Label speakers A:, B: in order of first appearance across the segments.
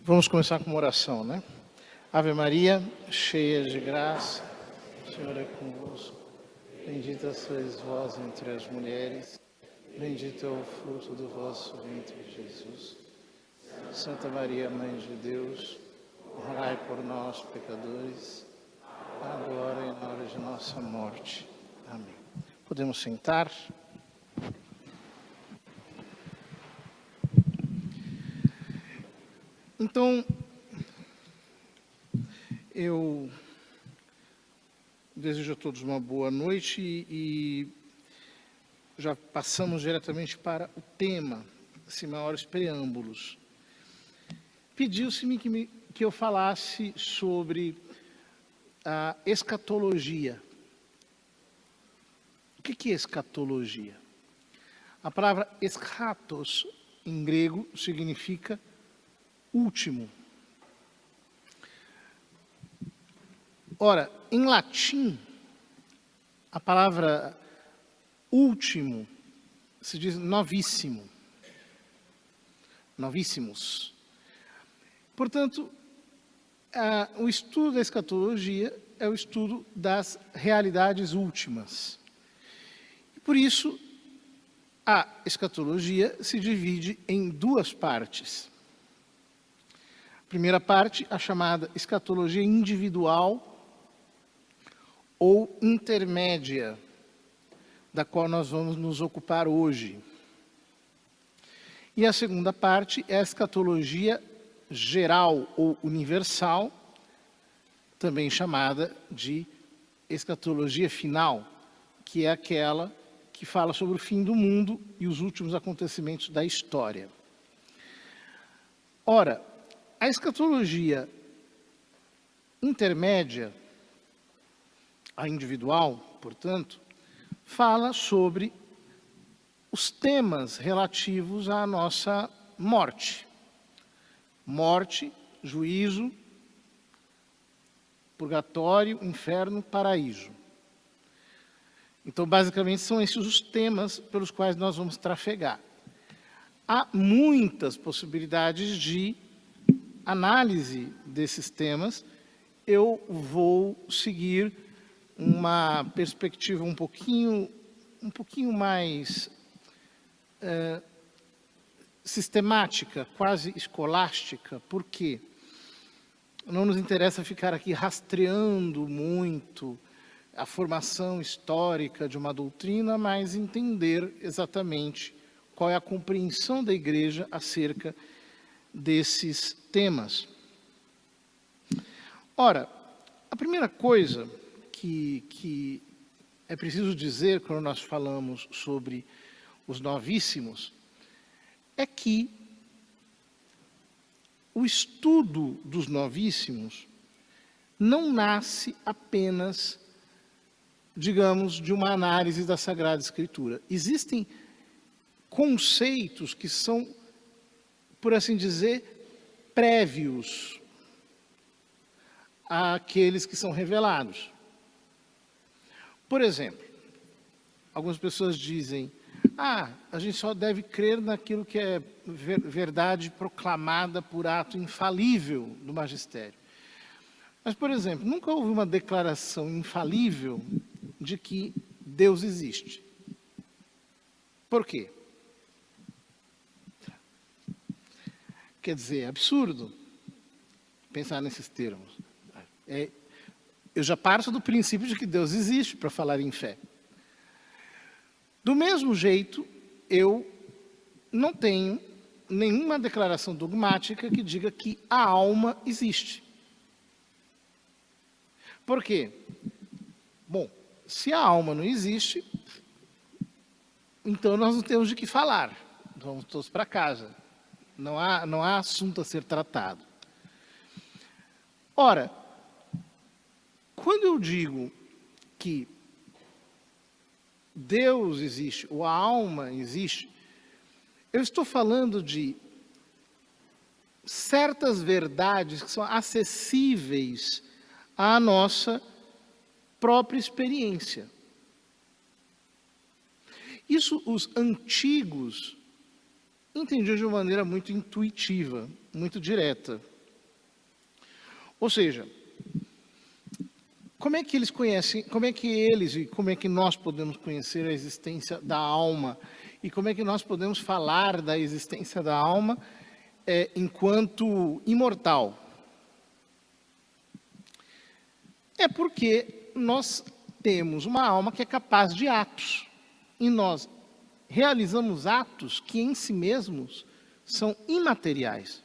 A: Vamos começar com uma oração, né? Ave Maria, cheia de graça, o Senhor é convosco. Bendita sois vós entre as mulheres, bendito é o fruto do vosso ventre, Jesus. Santa Maria, Mãe de Deus, rogai por nós, pecadores, agora e na hora de nossa morte. Amém. Podemos sentar? Então, eu desejo a todos uma boa noite e já passamos diretamente para o tema, sem maiores preâmbulos. Pediu-se-me que eu falasse sobre a escatologia. O que é escatologia? A palavra eschatos, em grego, significa último. Ora, em latim, a palavra último se diz novíssimo. Novíssimos. Portanto, o estudo da escatologia é o estudo das realidades últimas. E por isso, a escatologia se divide em duas partes. A primeira parte, a chamada escatologia individual ou intermédia, da qual nós vamos nos ocupar hoje. E a segunda parte é a escatologia geral ou universal, também chamada de escatologia final, que é aquela que fala sobre o fim do mundo e os últimos acontecimentos da história. Ora, a escatologia intermédia, a individual, portanto, fala sobre os temas relativos à nossa morte. Morte, juízo, purgatório, inferno, paraíso. Então, basicamente, são esses os temas pelos quais nós vamos trafegar. Há muitas possibilidades de análise desses temas. Eu vou seguir uma perspectiva um pouquinho mais sistemática, quase escolástica, porque não nos interessa ficar aqui rastreando muito a formação histórica de uma doutrina, mas entender exatamente qual é a compreensão da Igreja acerca desses temas. Ora, a primeira coisa que é preciso dizer quando nós falamos sobre os novíssimos é que o estudo dos novíssimos não nasce apenas, digamos, de uma análise da Sagrada Escritura. Existem conceitos que são, por assim dizer, prévios àqueles que são revelados. Por exemplo, algumas pessoas dizem: a gente só deve crer naquilo que é verdade proclamada por ato infalível do magistério. Mas, por exemplo, nunca houve uma declaração infalível de que Deus existe. Por quê? Quer dizer, é absurdo pensar nesses termos. Eu já parto do princípio de que Deus existe para falar em fé. Do mesmo jeito, eu não tenho nenhuma declaração dogmática que diga que a alma existe. Por quê? Bom, se a alma não existe, então nós não temos de que falar. Vamos todos para casa. Não há assunto a ser tratado. Ora, quando eu digo que Deus existe, ou a alma existe, eu estou falando de certas verdades que são acessíveis à nossa própria experiência. Isso os antigos entendiam de uma maneira muito intuitiva, muito direta. Ou seja, como é que eles conhecem, como é que eles e como é que nós podemos conhecer a existência da alma? E como é que nós podemos falar da existência da alma enquanto imortal? É porque nós temos uma alma que é capaz de atos. E nós realizamos atos que em si mesmos são imateriais.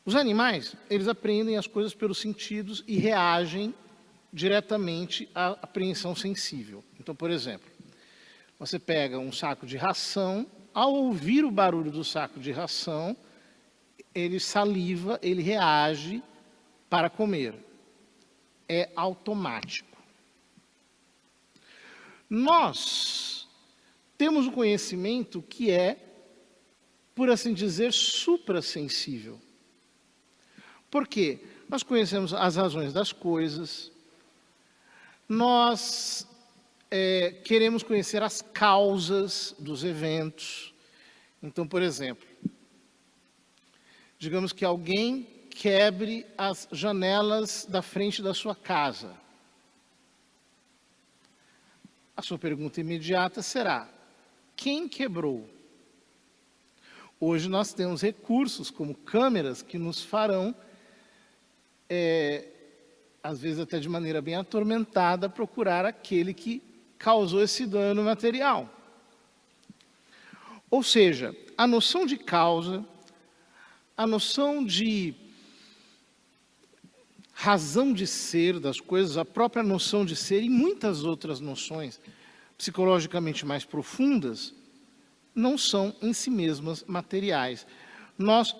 A: Os animais, eles aprendem as coisas pelos sentidos e reagem diretamente à apreensão sensível. Então, por exemplo, você pega um saco de ração, ao ouvir o barulho do saco de ração, ele saliva, ele reage para comer. É automático. Nós temos um conhecimento que é, por assim dizer, suprassensível. Por quê? Nós conhecemos as razões das coisas, nós queremos conhecer as causas dos eventos. Então, por exemplo, digamos que alguém quebre as janelas da frente da sua casa. A sua pergunta imediata será: quem quebrou? Hoje nós temos recursos como câmeras que nos farão, às vezes até de maneira bem atormentada, procurar aquele que causou esse dano material. Ou seja, a noção de causa, a noção de razão de ser das coisas, a própria noção de ser e muitas outras noções psicologicamente mais profundas, não são em si mesmas materiais. Nós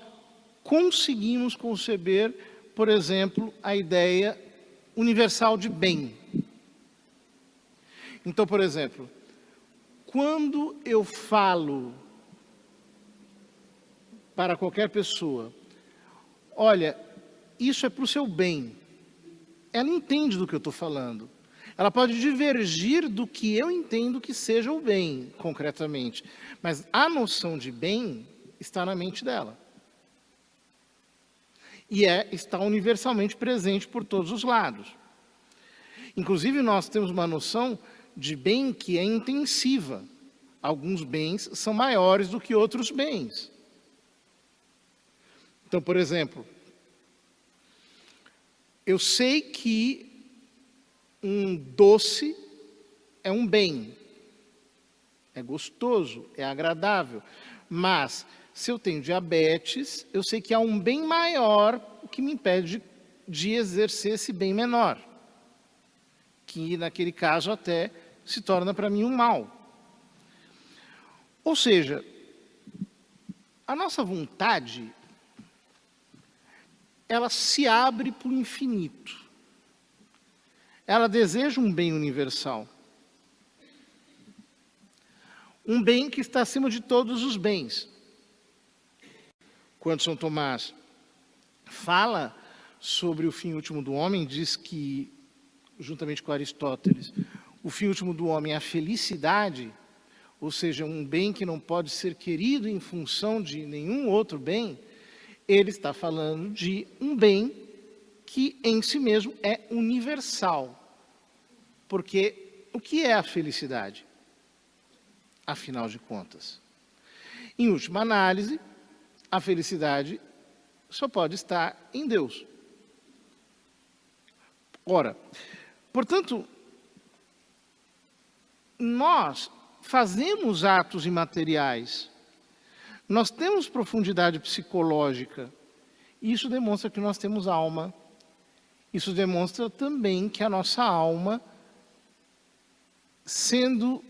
A: conseguimos conceber, por exemplo, a ideia universal de bem. Então, por exemplo, quando eu falo para qualquer pessoa, olha, isso é para o seu bem, ela entende do que eu estou falando. Ela pode divergir do que eu entendo que seja o bem, concretamente. Mas a noção de bem está na mente dela. E está universalmente presente por todos os lados. Inclusive, nós temos uma noção de bem que é intensiva. Alguns bens são maiores do que outros bens. Então, por exemplo, eu sei que um doce é um bem, é gostoso, é agradável, mas se eu tenho diabetes, eu sei que há um bem maior que me impede de exercer esse bem menor, que naquele caso até se torna para mim um mal. Ou seja, a nossa vontade, ela se abre para o infinito. Ela deseja um bem universal. Um bem que está acima de todos os bens. Quando São Tomás fala sobre o fim último do homem, diz que, juntamente com Aristóteles, o fim último do homem é a felicidade, ou seja, um bem que não pode ser querido em função de nenhum outro bem. Ele está falando de um bem que em si mesmo é universal. Porque o que é a felicidade? Afinal de contas, em última análise, a felicidade só pode estar em Deus. Ora, portanto, nós fazemos atos imateriais, nós temos profundidade psicológica, e isso demonstra que nós temos alma. Isso demonstra também que a nossa alma, sendo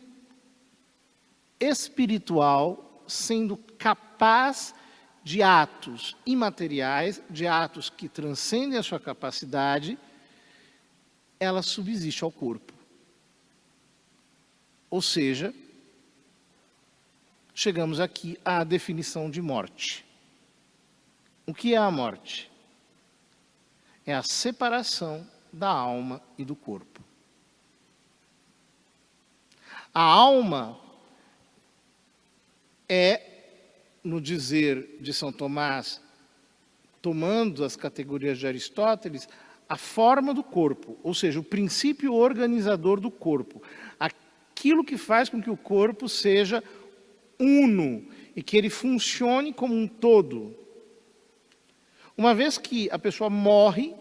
A: espiritual, sendo capaz de atos imateriais, de atos que transcendem a sua capacidade, ela subsiste ao corpo. Ou seja, chegamos aqui à definição de morte. O que é a morte? É a separação da alma e do corpo. A alma é, no dizer de São Tomás, tomando as categorias de Aristóteles, a forma do corpo, ou seja, o princípio organizador do corpo. Aquilo que faz com que o corpo seja uno e que ele funcione como um todo. Uma vez que a pessoa morre,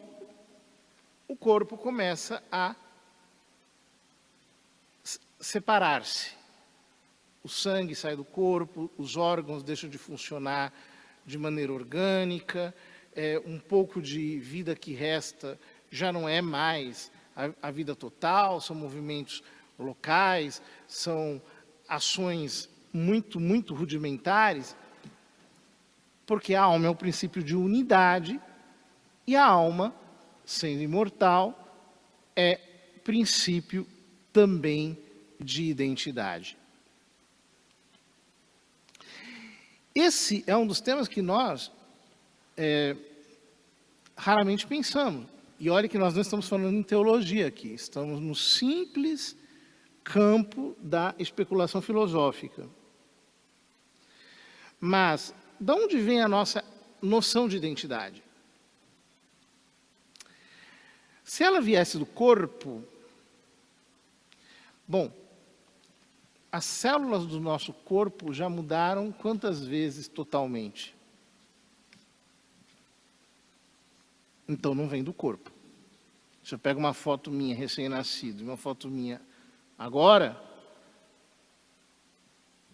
A: o corpo começa a separar-se. O sangue sai do corpo, os órgãos deixam de funcionar de maneira orgânica, um pouco de vida que resta já não é mais a vida total, são movimentos locais, são ações muito, muito rudimentares, porque a alma é o princípio de unidade e a alma, sendo imortal, é princípio também de identidade. Esse é um dos temas que nós raramente pensamos. E olha que nós não estamos falando em teologia aqui, estamos no simples campo da especulação filosófica. Mas, de onde vem a nossa noção de identidade? Se ela viesse do corpo, bom, as células do nosso corpo já mudaram quantas vezes totalmente? Então não vem do corpo. Se eu pego uma foto minha recém-nascido e uma foto minha agora,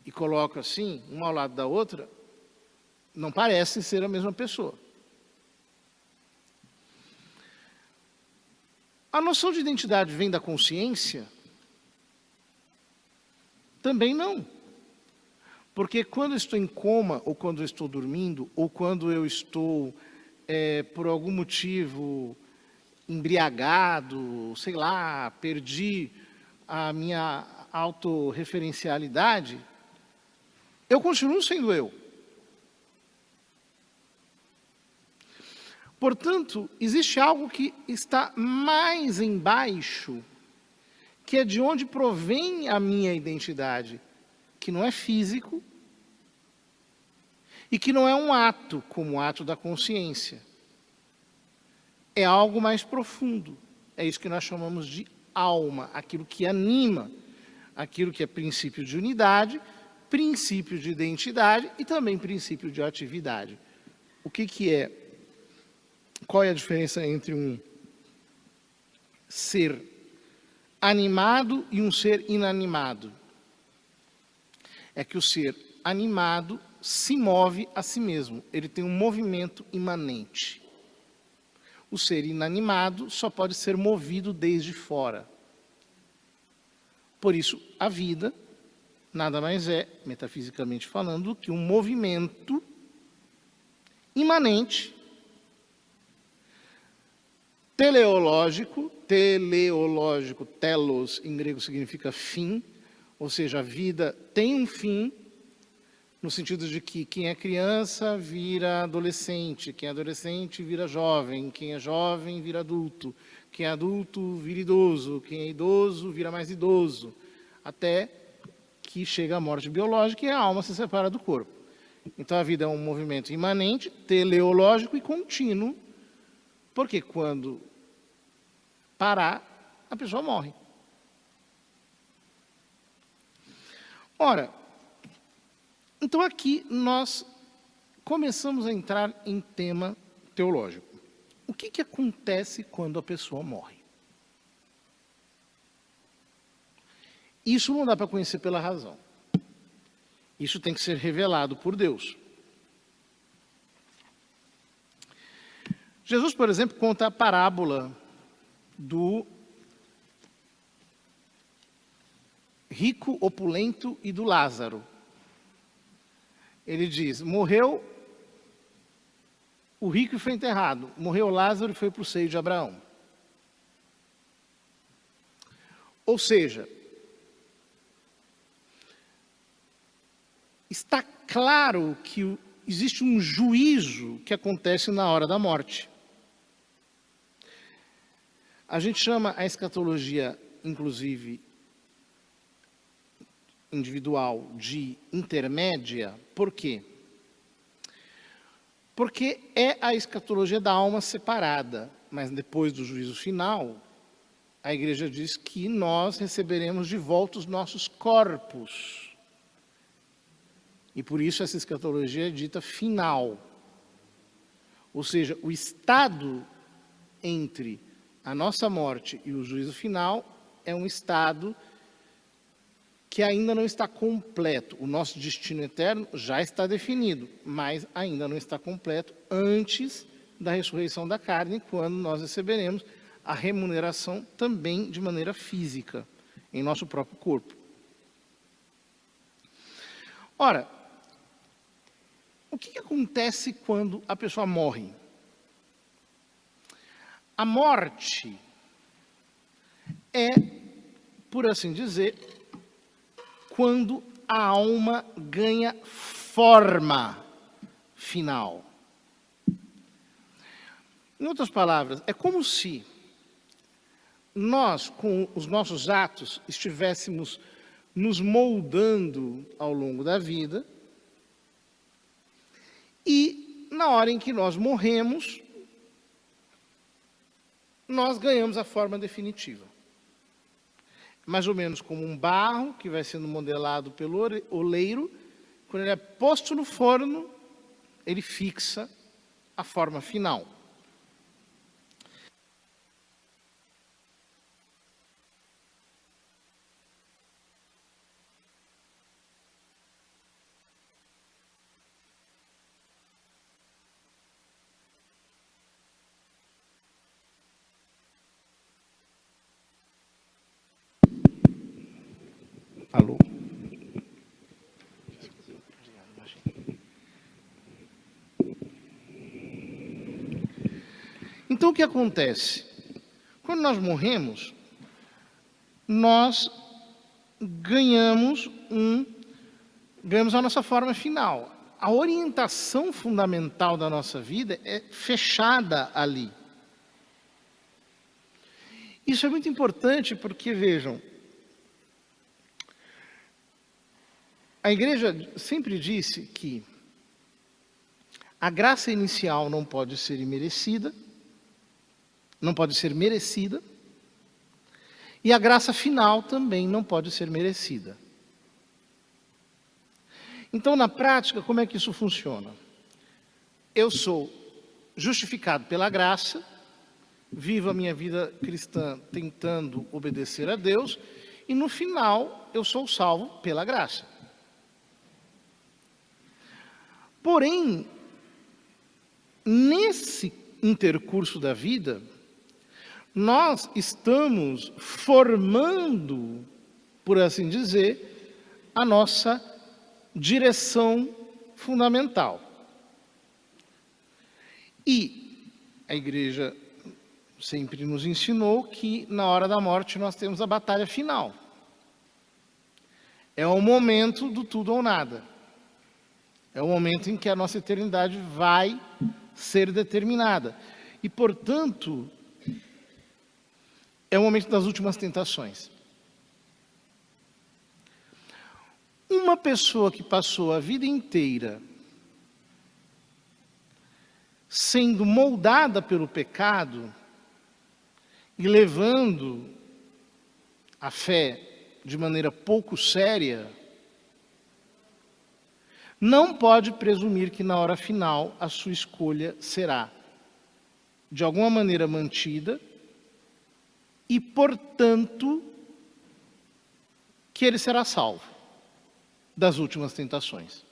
A: e coloco assim, uma ao lado da outra, não parecem ser a mesma pessoa. A noção de identidade vem da consciência? Também não. Porque quando eu estou em coma, ou quando eu estou dormindo, ou quando eu estou, por algum motivo, embriagado, sei lá, perdi a minha autorreferencialidade, eu continuo sendo eu. Portanto, existe algo que está mais embaixo, que é de onde provém a minha identidade, que não é físico e que não é um ato, como o ato da consciência. É algo mais profundo. É isso que nós chamamos de alma, aquilo que anima, aquilo que é princípio de unidade, princípio de identidade e também princípio de atividade. O que é? Qual é a diferença entre um ser animado e um ser inanimado? É que o ser animado se move a si mesmo, ele tem um movimento imanente. O ser inanimado só pode ser movido desde fora. Por isso, a vida nada mais é, metafisicamente falando, do que um movimento imanente, teleológico, telos em grego significa fim, ou seja, a vida tem um fim, no sentido de que quem é criança vira adolescente, quem é adolescente vira jovem, quem é jovem vira adulto, quem é adulto vira idoso, quem é idoso vira mais idoso, até que chega a morte biológica e a alma se separa do corpo. Então a vida é um movimento imanente, teleológico e contínuo, porque quando parar, a pessoa morre. Ora, então aqui nós começamos a entrar em tema teológico. O que acontece quando a pessoa morre? Isso não dá para conhecer pela razão. Isso tem que ser revelado por Deus. Jesus, por exemplo, conta a parábola do rico, opulento e do Lázaro. Ele diz, morreu o rico e foi enterrado, morreu Lázaro e foi para o seio de Abraão. Ou seja, está claro que existe um juízo que acontece na hora da morte. A gente chama a escatologia, inclusive, individual, de intermédia, por quê? Porque é a escatologia da alma separada, mas depois do juízo final, a igreja diz que nós receberemos de volta os nossos corpos. E por isso essa escatologia é dita final. Ou seja, o estado entre a nossa morte e o juízo final é um estado que ainda não está completo. O nosso destino eterno já está definido, mas ainda não está completo antes da ressurreição da carne, quando nós receberemos a remuneração também de maneira física, em nosso próprio corpo. Ora, o que acontece quando a pessoa morre? A morte é, por assim dizer, quando a alma ganha forma final. Em outras palavras, é como se nós, com os nossos atos, estivéssemos nos moldando ao longo da vida e, na hora em que nós morremos, nós ganhamos a forma definitiva. Mais ou menos como um barro que vai sendo modelado pelo oleiro, quando ele é posto no forno, ele fixa a forma final. Alô? Então, o que acontece? Quando nós morremos, nós ganhamos a nossa forma final. A orientação fundamental da nossa vida é fechada ali. Isso é muito importante porque, vejam, a igreja sempre disse que a graça inicial não pode ser imerecida, não pode ser merecida, e a graça final também não pode ser merecida. Então, na prática, como é que isso funciona? Eu sou justificado pela graça, vivo a minha vida cristã tentando obedecer a Deus, e no final eu sou salvo pela graça. Porém, nesse intercurso da vida, nós estamos formando, por assim dizer, a nossa direção fundamental. E a igreja sempre nos ensinou que na hora da morte nós temos a batalha final. É o momento do tudo ou nada. É o momento em que a nossa eternidade vai ser determinada. E, portanto, é o momento das últimas tentações. Uma pessoa que passou a vida inteira sendo moldada pelo pecado e levando a fé de maneira pouco séria, não pode presumir que na hora final a sua escolha será, de alguma maneira, mantida e, portanto, que ele será salvo das últimas tentações.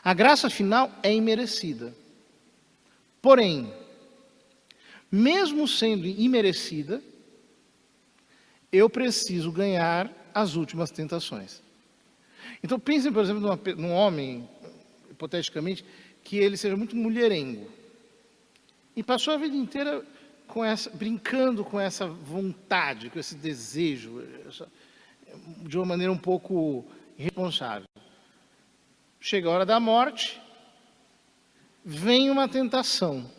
A: A graça final é imerecida. Porém, mesmo sendo imerecida, eu preciso ganhar as últimas tentações. Então, pensem, por exemplo, num homem, hipoteticamente, que ele seja muito mulherengo. E passou a vida inteira brincando com essa vontade, com esse desejo, de uma maneira um pouco irresponsável. Chega a hora da morte, vem uma tentação.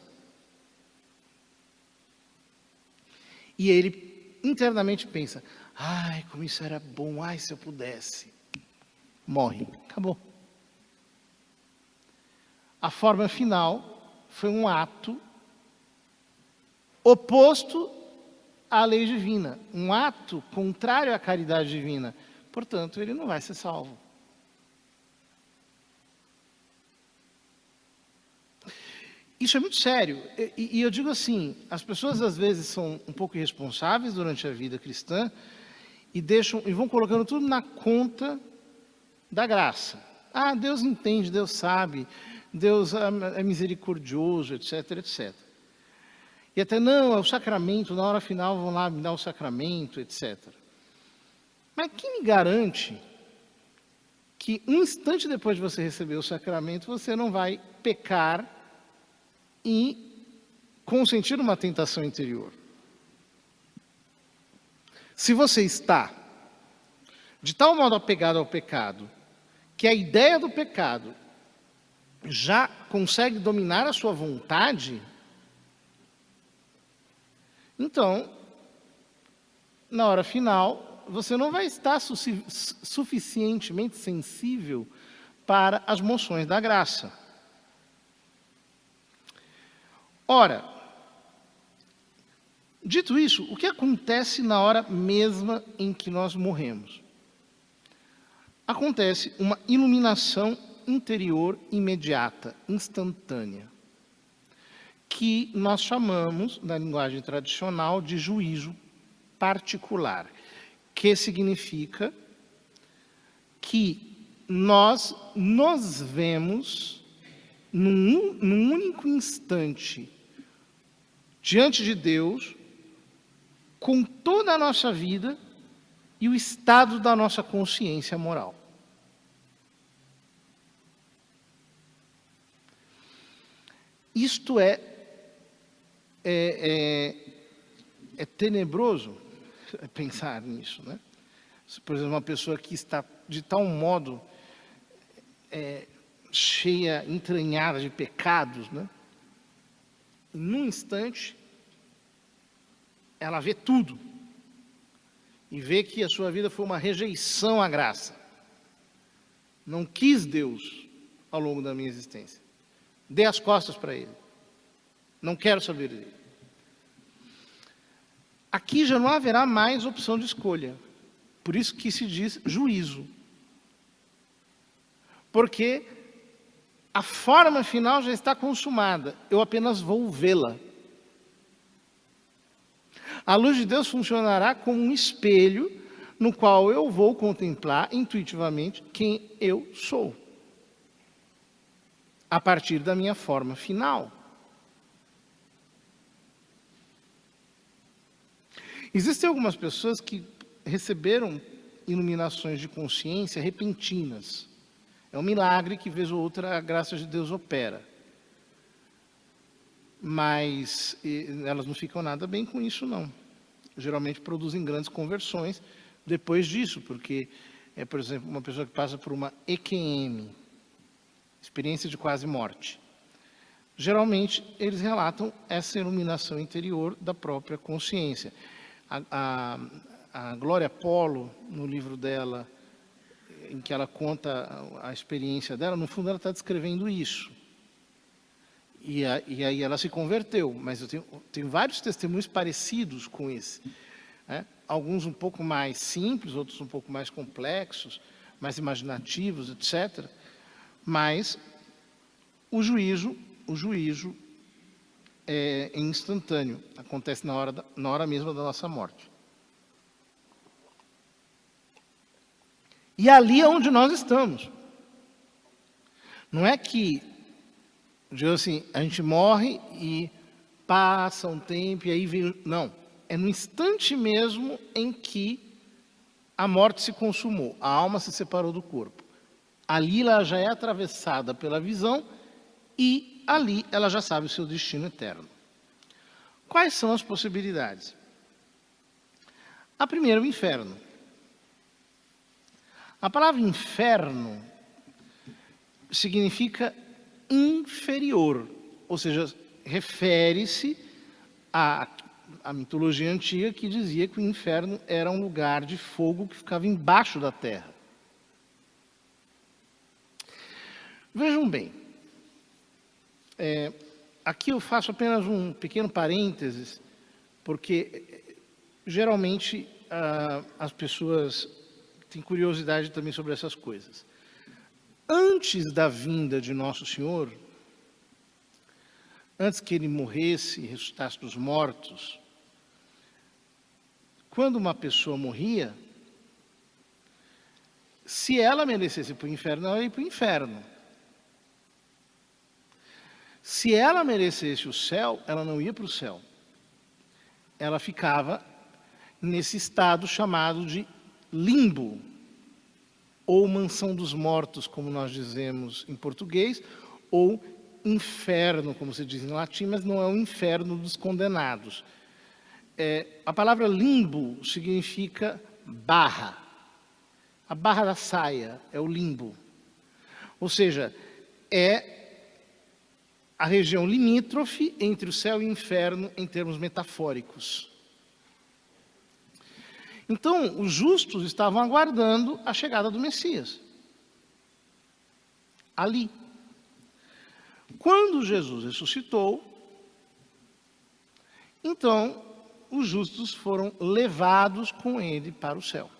A: E ele internamente pensa, ai, como isso era bom, ai, se eu pudesse. Morre, acabou. A forma final foi um ato oposto à lei divina, um ato contrário à caridade divina. Portanto, ele não vai ser salvo. Isso é muito sério. E eu digo assim, as pessoas às vezes são um pouco irresponsáveis durante a vida cristã e vão colocando tudo na conta da graça. Ah, Deus entende, Deus sabe, Deus é misericordioso, etc, etc. E até não, é o sacramento, na hora final vão lá me dar o sacramento, etc. Mas quem me garante que um instante depois de você receber o sacramento, você não vai pecar e consentir uma tentação interior? Se você está de tal modo apegado ao pecado, que a ideia do pecado já consegue dominar a sua vontade, então, na hora final, você não vai estar suficientemente sensível para as moções da graça. Ora, dito isso, o que acontece na hora mesma em que nós morremos? Acontece uma iluminação interior imediata, instantânea, que nós chamamos, na linguagem tradicional, de juízo particular, que significa que nós nos vemos num único instante diante de Deus, com toda a nossa vida e o estado da nossa consciência moral. Isto é tenebroso pensar nisso, né? Por exemplo, uma pessoa que está de tal modo cheia, entranhada de pecados, né? Num instante, ela vê tudo e vê que a sua vida foi uma rejeição à graça. Não quis Deus ao longo da minha existência. Dei as costas para Ele. Não quero saber dele. Aqui já não haverá mais opção de escolha. Por isso que se diz juízo. Porque a forma final já está consumada. Eu apenas vou vê-la. A luz de Deus funcionará como um espelho no qual eu vou contemplar intuitivamente quem eu sou. A partir da minha forma final. Existem algumas pessoas que receberam iluminações de consciência repentinas. É um milagre que, vez ou outra, a graça de Deus opera. Mas elas não ficam nada bem com isso, não. Geralmente produzem grandes conversões depois disso, porque, por exemplo, uma pessoa que passa por uma EQM, experiência de quase morte. Geralmente, eles relatam essa iluminação interior da própria consciência. A Glória Polo, no livro dela, em que ela conta a experiência dela, no fundo ela está descrevendo isso. E aí ela se converteu, mas eu tenho vários testemunhos parecidos com esse. Né? Alguns um pouco mais simples, outros um pouco mais complexos, mais imaginativos, etc. Mas o juízo é instantâneo, acontece na hora mesma da nossa morte. E ali é onde nós estamos. Não é que, assim, a gente morre e passa um tempo e aí vem... Não, é no instante mesmo em que a morte se consumou, a alma se separou do corpo. Ali ela já é atravessada pela visão e ali ela já sabe o seu destino eterno. Quais são as possibilidades? A primeira, o inferno. A palavra inferno significa inferior, ou seja, refere-se à mitologia antiga que dizia que o inferno era um lugar de fogo que ficava embaixo da terra. Vejam bem, Aqui eu faço apenas um pequeno parênteses, porque geralmente as pessoas têm curiosidade também sobre essas coisas. Antes da vinda de Nosso Senhor, antes que ele morresse e ressuscitasse dos mortos, quando uma pessoa morria, se ela merecesse ir para o inferno, ela ia para o inferno. Se ela merecesse o céu, ela não ia para o céu. Ela ficava nesse estado chamado de limbo, ou mansão dos mortos, como nós dizemos em português, ou inferno, como se diz em latim, mas não é o inferno dos condenados. A palavra limbo significa barra. A barra da saia é o limbo. Ou seja, é a região limítrofe entre o céu e o inferno em termos metafóricos. Então, os justos estavam aguardando a chegada do Messias. Ali. Quando Jesus ressuscitou, então, os justos foram levados com ele para o céu.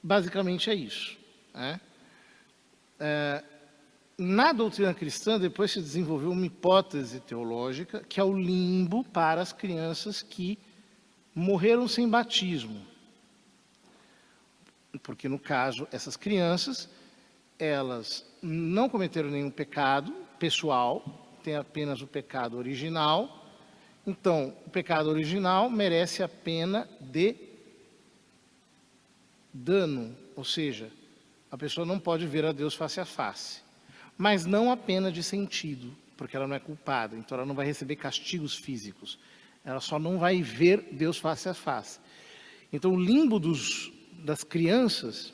A: Basicamente é isso, né? Na doutrina cristã, depois se desenvolveu uma hipótese teológica, que é o limbo para as crianças que morreram sem batismo. Porque, no caso, essas crianças, elas não cometeram nenhum pecado pessoal, têm apenas o pecado original. Então, o pecado original merece a pena de dano, ou seja, a pessoa não pode ver a Deus face a face, mas não a pena de sentido, porque ela não é culpada, então ela não vai receber castigos físicos, ela só não vai ver Deus face a face. Então, o limbo das crianças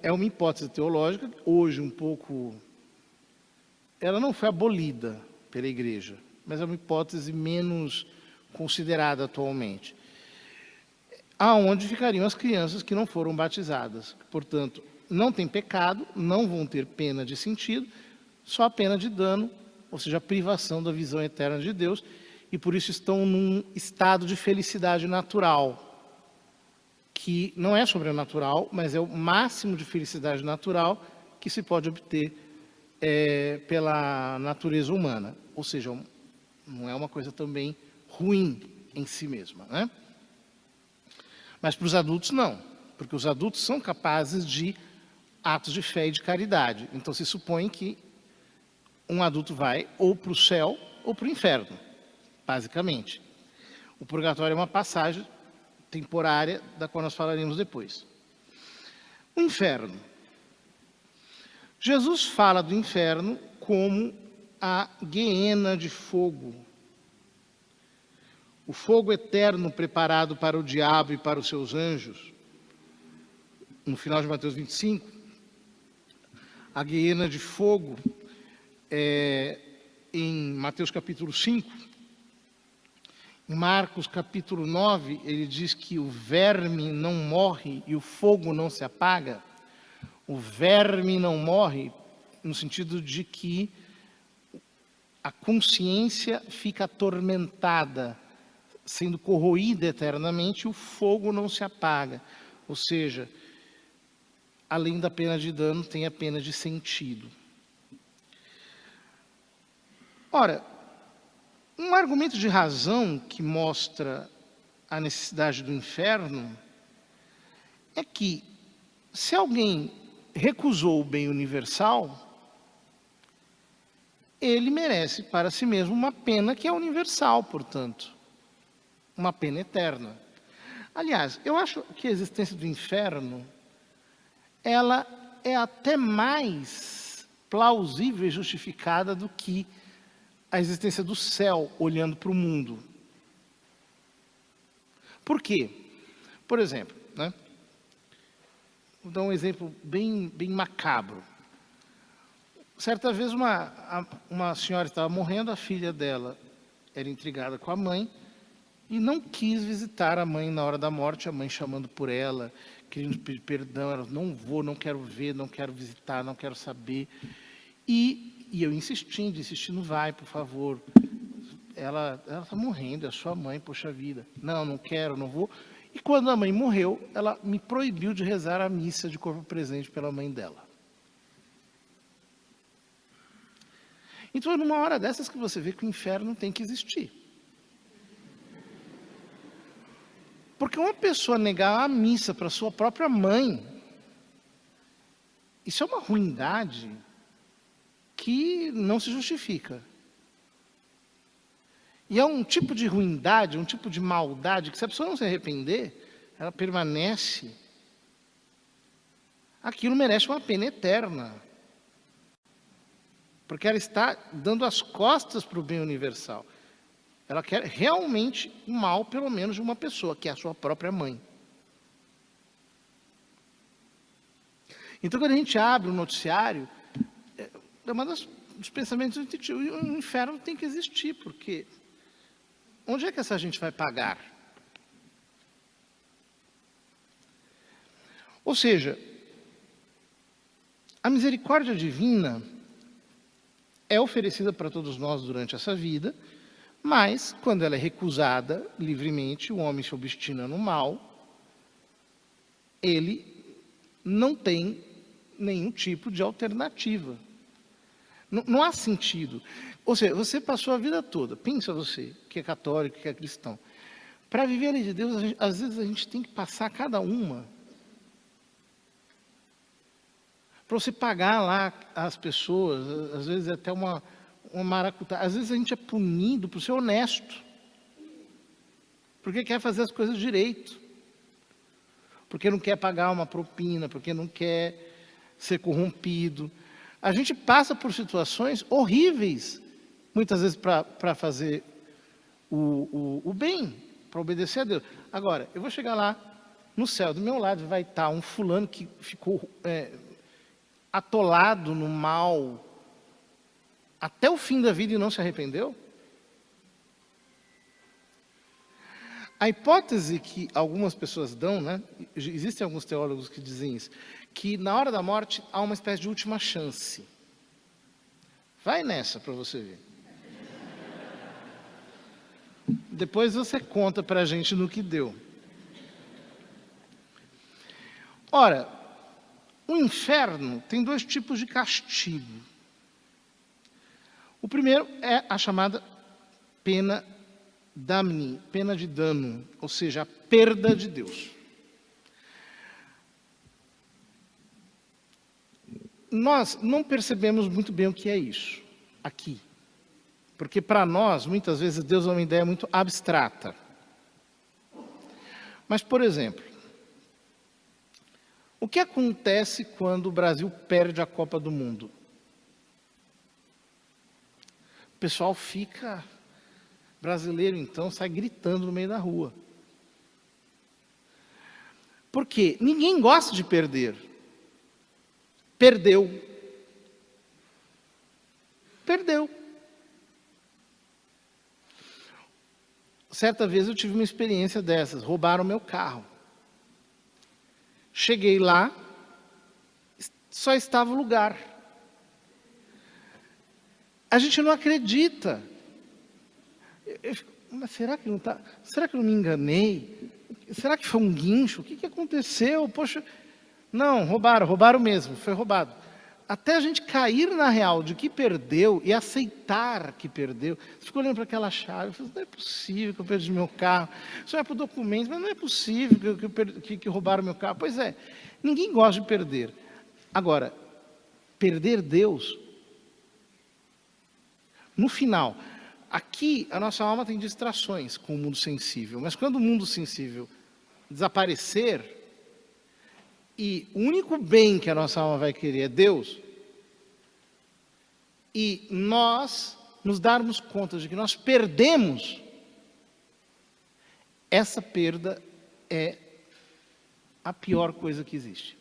A: é uma hipótese teológica, hoje um pouco, ela não foi abolida pela igreja, mas é uma hipótese menos considerada atualmente. Aonde ficariam as crianças que não foram batizadas. Portanto, não tem pecado, não vão ter pena de sentido, só a pena de dano, ou seja, a privação da visão eterna de Deus, e por isso estão num estado de felicidade natural, que não é sobrenatural, mas é o máximo de felicidade natural que se pode obter pela natureza humana. Ou seja, não é uma coisa também ruim em si mesma, né? Mas para os adultos não, porque os adultos são capazes de atos de fé e de caridade. Então se supõe que um adulto vai ou para o céu ou para o inferno, basicamente. O purgatório é uma passagem temporária, da qual nós falaremos depois. O inferno. Jesus fala do inferno como a guiena de fogo. O fogo eterno preparado para o diabo e para os seus anjos. No final de Mateus 25, a guiena de fogo, em Mateus capítulo 5, em Marcos capítulo 9, ele diz que o verme não morre e o fogo não se apaga. O verme não morre no sentido de que a consciência fica atormentada, sendo corroída eternamente, o fogo não se apaga. Ou seja, além da pena de dano, tem a pena de sentido. Ora, um argumento de razão que mostra a necessidade do inferno é que, se alguém recusou o bem universal, ele merece para si mesmo uma pena que é universal, portanto. Uma pena eterna. Aliás, eu acho que a existência do inferno, ela é até mais plausível e justificada do que a existência do céu olhando para o mundo. Por quê? Por exemplo, né? Vou dar um exemplo bem macabro. Certa vez uma senhora estava morrendo, a filha dela era intrigada com a mãe, e não quis visitar a mãe na hora da morte, a mãe chamando por ela, querendo pedir perdão, ela, não vou, não quero ver, não quero visitar, não quero saber. E eu insistindo, vai, por favor. Ela está morrendo, é sua mãe, poxa vida. Não quero, não vou. E quando a mãe morreu, ela me proibiu de rezar a missa de corpo presente pela mãe dela. Então é numa hora dessas que você vê que o inferno tem que existir. Porque uma pessoa negar a missa para sua própria mãe, isso é uma ruindade que não se justifica. E é um tipo de ruindade, um tipo de maldade, que se a pessoa não se arrepender, ela permanece. Aquilo merece uma pena eterna. Porque ela está dando as costas para o bem universal. Ela quer realmente o mal, pelo menos, de uma pessoa, que é a sua própria mãe. Então, quando a gente abre o noticiário, é um dos pensamentos que o inferno tem que existir, porque onde é que essa gente vai pagar? Ou seja, a misericórdia divina é oferecida para todos nós durante essa vida, mas, quando ela é recusada livremente, o homem se obstina no mal, ele não tem nenhum tipo de alternativa. Não há sentido. Ou seja, você passou a vida toda, pensa você, que é católico, que é cristão, para viver a lei de Deus, às vezes a gente tem que passar cada uma. Para você pagar lá as pessoas, às vezes até uma maracutá. Às vezes a gente é punido por ser honesto, porque quer fazer as coisas direito, porque não quer pagar uma propina, porque não quer ser corrompido. A gente passa por situações horríveis, muitas vezes para fazer o bem, para obedecer a Deus. Agora, eu vou chegar lá, no céu, do meu lado vai estar um fulano que ficou atolado no mal até o fim da vida e não se arrependeu? A hipótese que algumas pessoas dão, né, existem alguns teólogos que dizem isso, que na hora da morte há uma espécie de última chance. Vai nessa para você ver. Depois você conta para a gente no que deu. Ora, o inferno tem dois tipos de castigo. O primeiro é a chamada pena damni, pena de dano, ou seja, a perda de Deus. Nós não percebemos muito bem o que é isso, aqui. Porque para nós, muitas vezes, Deus é uma ideia muito abstrata. Mas, por exemplo, o que acontece quando o Brasil perde a Copa do Mundo? O pessoal fica, brasileiro então, sai gritando no meio da rua. Por quê? Ninguém gosta de perder. Perdeu. Perdeu. Certa vez eu tive uma experiência dessas, roubaram meu carro. Cheguei lá, só estava o lugar. A gente não acredita. Eu fico, mas será que não está? Será que eu não me enganei? Será que foi um guincho? O que aconteceu? Poxa, não, roubaram mesmo, foi roubado. Até a gente cair na real de que perdeu e aceitar que perdeu. Você ficou olhando para aquela chave, falei, não é possível que eu perdi meu carro. Isso é para o documento, mas não é possível que roubaram meu carro. Pois é, ninguém gosta de perder. Agora, perder Deus, no final, aqui a nossa alma tem distrações com o mundo sensível, mas quando o mundo sensível desaparecer, e o único bem que a nossa alma vai querer é Deus, e nós nos darmos conta de que nós perdemos, essa perda é a pior coisa que existe.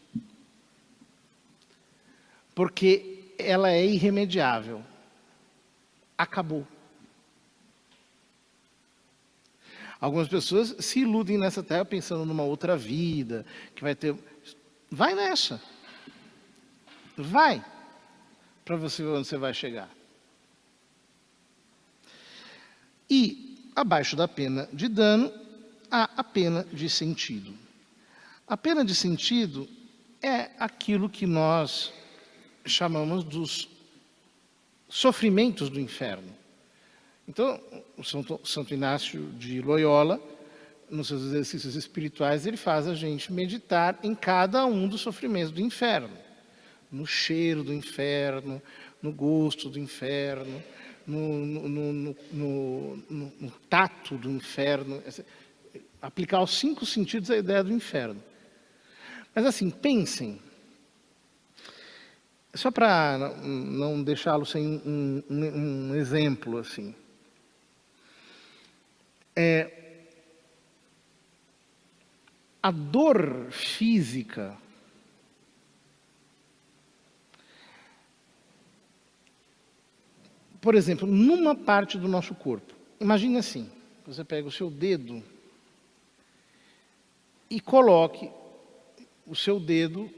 A: Porque ela é irremediável. Acabou. Algumas pessoas se iludem nessa terra pensando numa outra vida, que vai ter... Vai nessa. Vai. Para você ver onde você vai chegar. E, abaixo da pena de dano, há a pena de sentido. A pena de sentido é aquilo que nós chamamos dos sofrimentos do inferno. Então, o Santo Inácio de Loyola, nos seus exercícios espirituais, ele faz a gente meditar em cada um dos sofrimentos do inferno. No cheiro do inferno, no gosto do inferno, no tato do inferno. Aplicar aos 5 sentidos a ideia do inferno. Mas assim, pensem, só para não deixá-lo sem um exemplo, assim. A dor física por exemplo, numa parte do nosso corpo. Imagine assim, você pega o seu dedo e coloque o seu dedo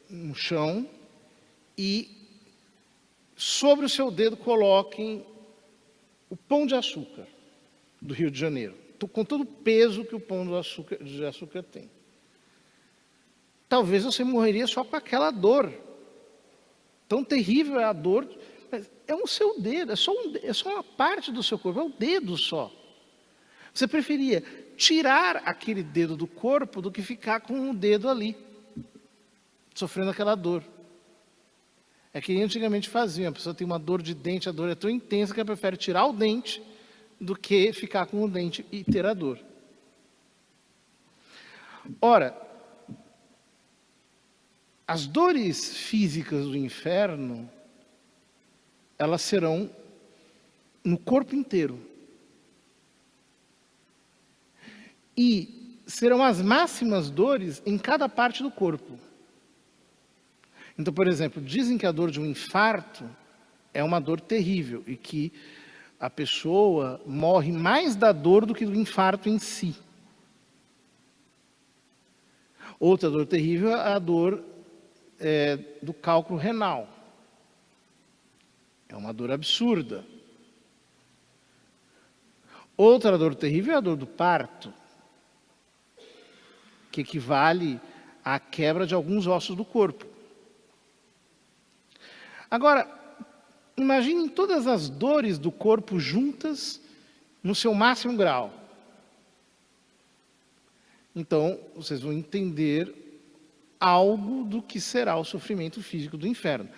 A: no chão e sobre o seu dedo coloquem o pão de açúcar do Rio de Janeiro, com todo o peso que o pão de açúcar tem. Talvez você morreria só com aquela dor. Tão terrível é a dor, mas é o seu dedo, é só uma parte do seu corpo, é o dedo só. Você preferia tirar aquele dedo do corpo do que ficar com o dedo ali, sofrendo aquela dor. É que antigamente faziam, a pessoa tem uma dor de dente, a dor é tão intensa que ela prefere tirar o dente do que ficar com o dente e ter a dor. Ora, as dores físicas do inferno, elas serão no corpo inteiro. E serão as máximas dores em cada parte do corpo. Então, por exemplo, dizem que a dor de um infarto é uma dor terrível e que a pessoa morre mais da dor do que do infarto em si. Outra dor terrível é a dor do cálculo renal. É uma dor absurda. Outra dor terrível é a dor do parto, que equivale à quebra de alguns ossos do corpo. Agora, imaginem todas as dores do corpo juntas no seu máximo grau. Então, vocês vão entender algo do que será o sofrimento físico do inferno.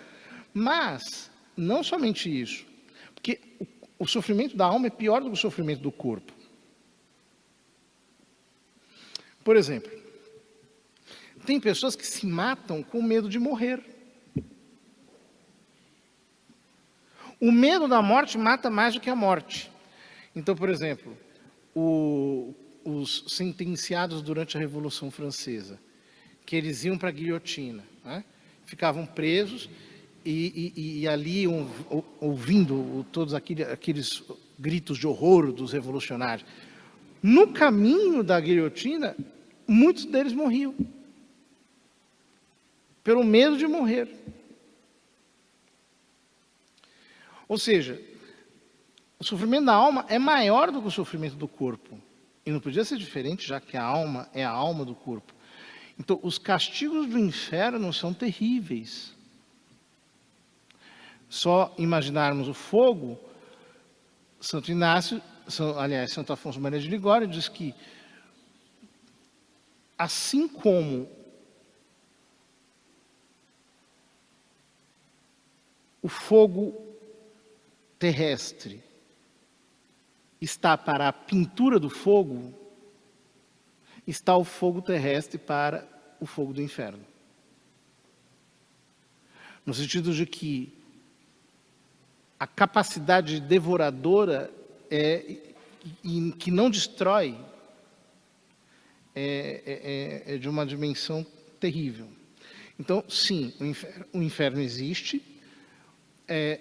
A: Mas, não somente isso, porque o sofrimento da alma é pior do que o sofrimento do corpo. Por exemplo, tem pessoas que se matam com medo de morrer. O medo da morte mata mais do que a morte. Então, por exemplo, os sentenciados durante a Revolução Francesa, que eles iam para a guilhotina, né? Ficavam presos e ali ouvindo todos aqueles gritos de horror dos revolucionários. No caminho da guilhotina, muitos deles morriam, pelo medo de morrer. Ou seja, o sofrimento da alma é maior do que o sofrimento do corpo. E não podia ser diferente, já que a alma é a alma do corpo. Então, os castigos do inferno são terríveis. Só imaginarmos o fogo, Santo Inácio, Santo Afonso Maria de Ligório diz que, assim como o fogo terrestre está para a pintura do fogo, está o fogo terrestre para o fogo do inferno. No sentido de que a capacidade devoradora que não destrói é de uma dimensão terrível. Então, sim, o inferno existe,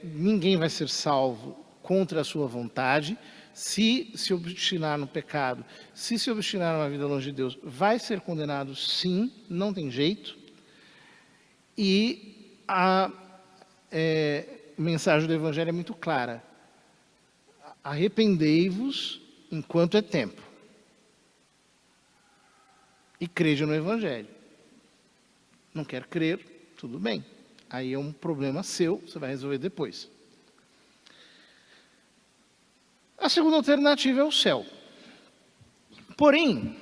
A: ninguém vai ser salvo contra a sua vontade, se obstinar no pecado, se obstinar numa vida longe de Deus, vai ser condenado sim, não tem jeito. E a mensagem do Evangelho é muito clara. Arrependei-vos enquanto é tempo. E crede no Evangelho. Não quer crer, tudo bem. Aí é um problema seu, você vai resolver depois. A segunda alternativa é o céu. Porém,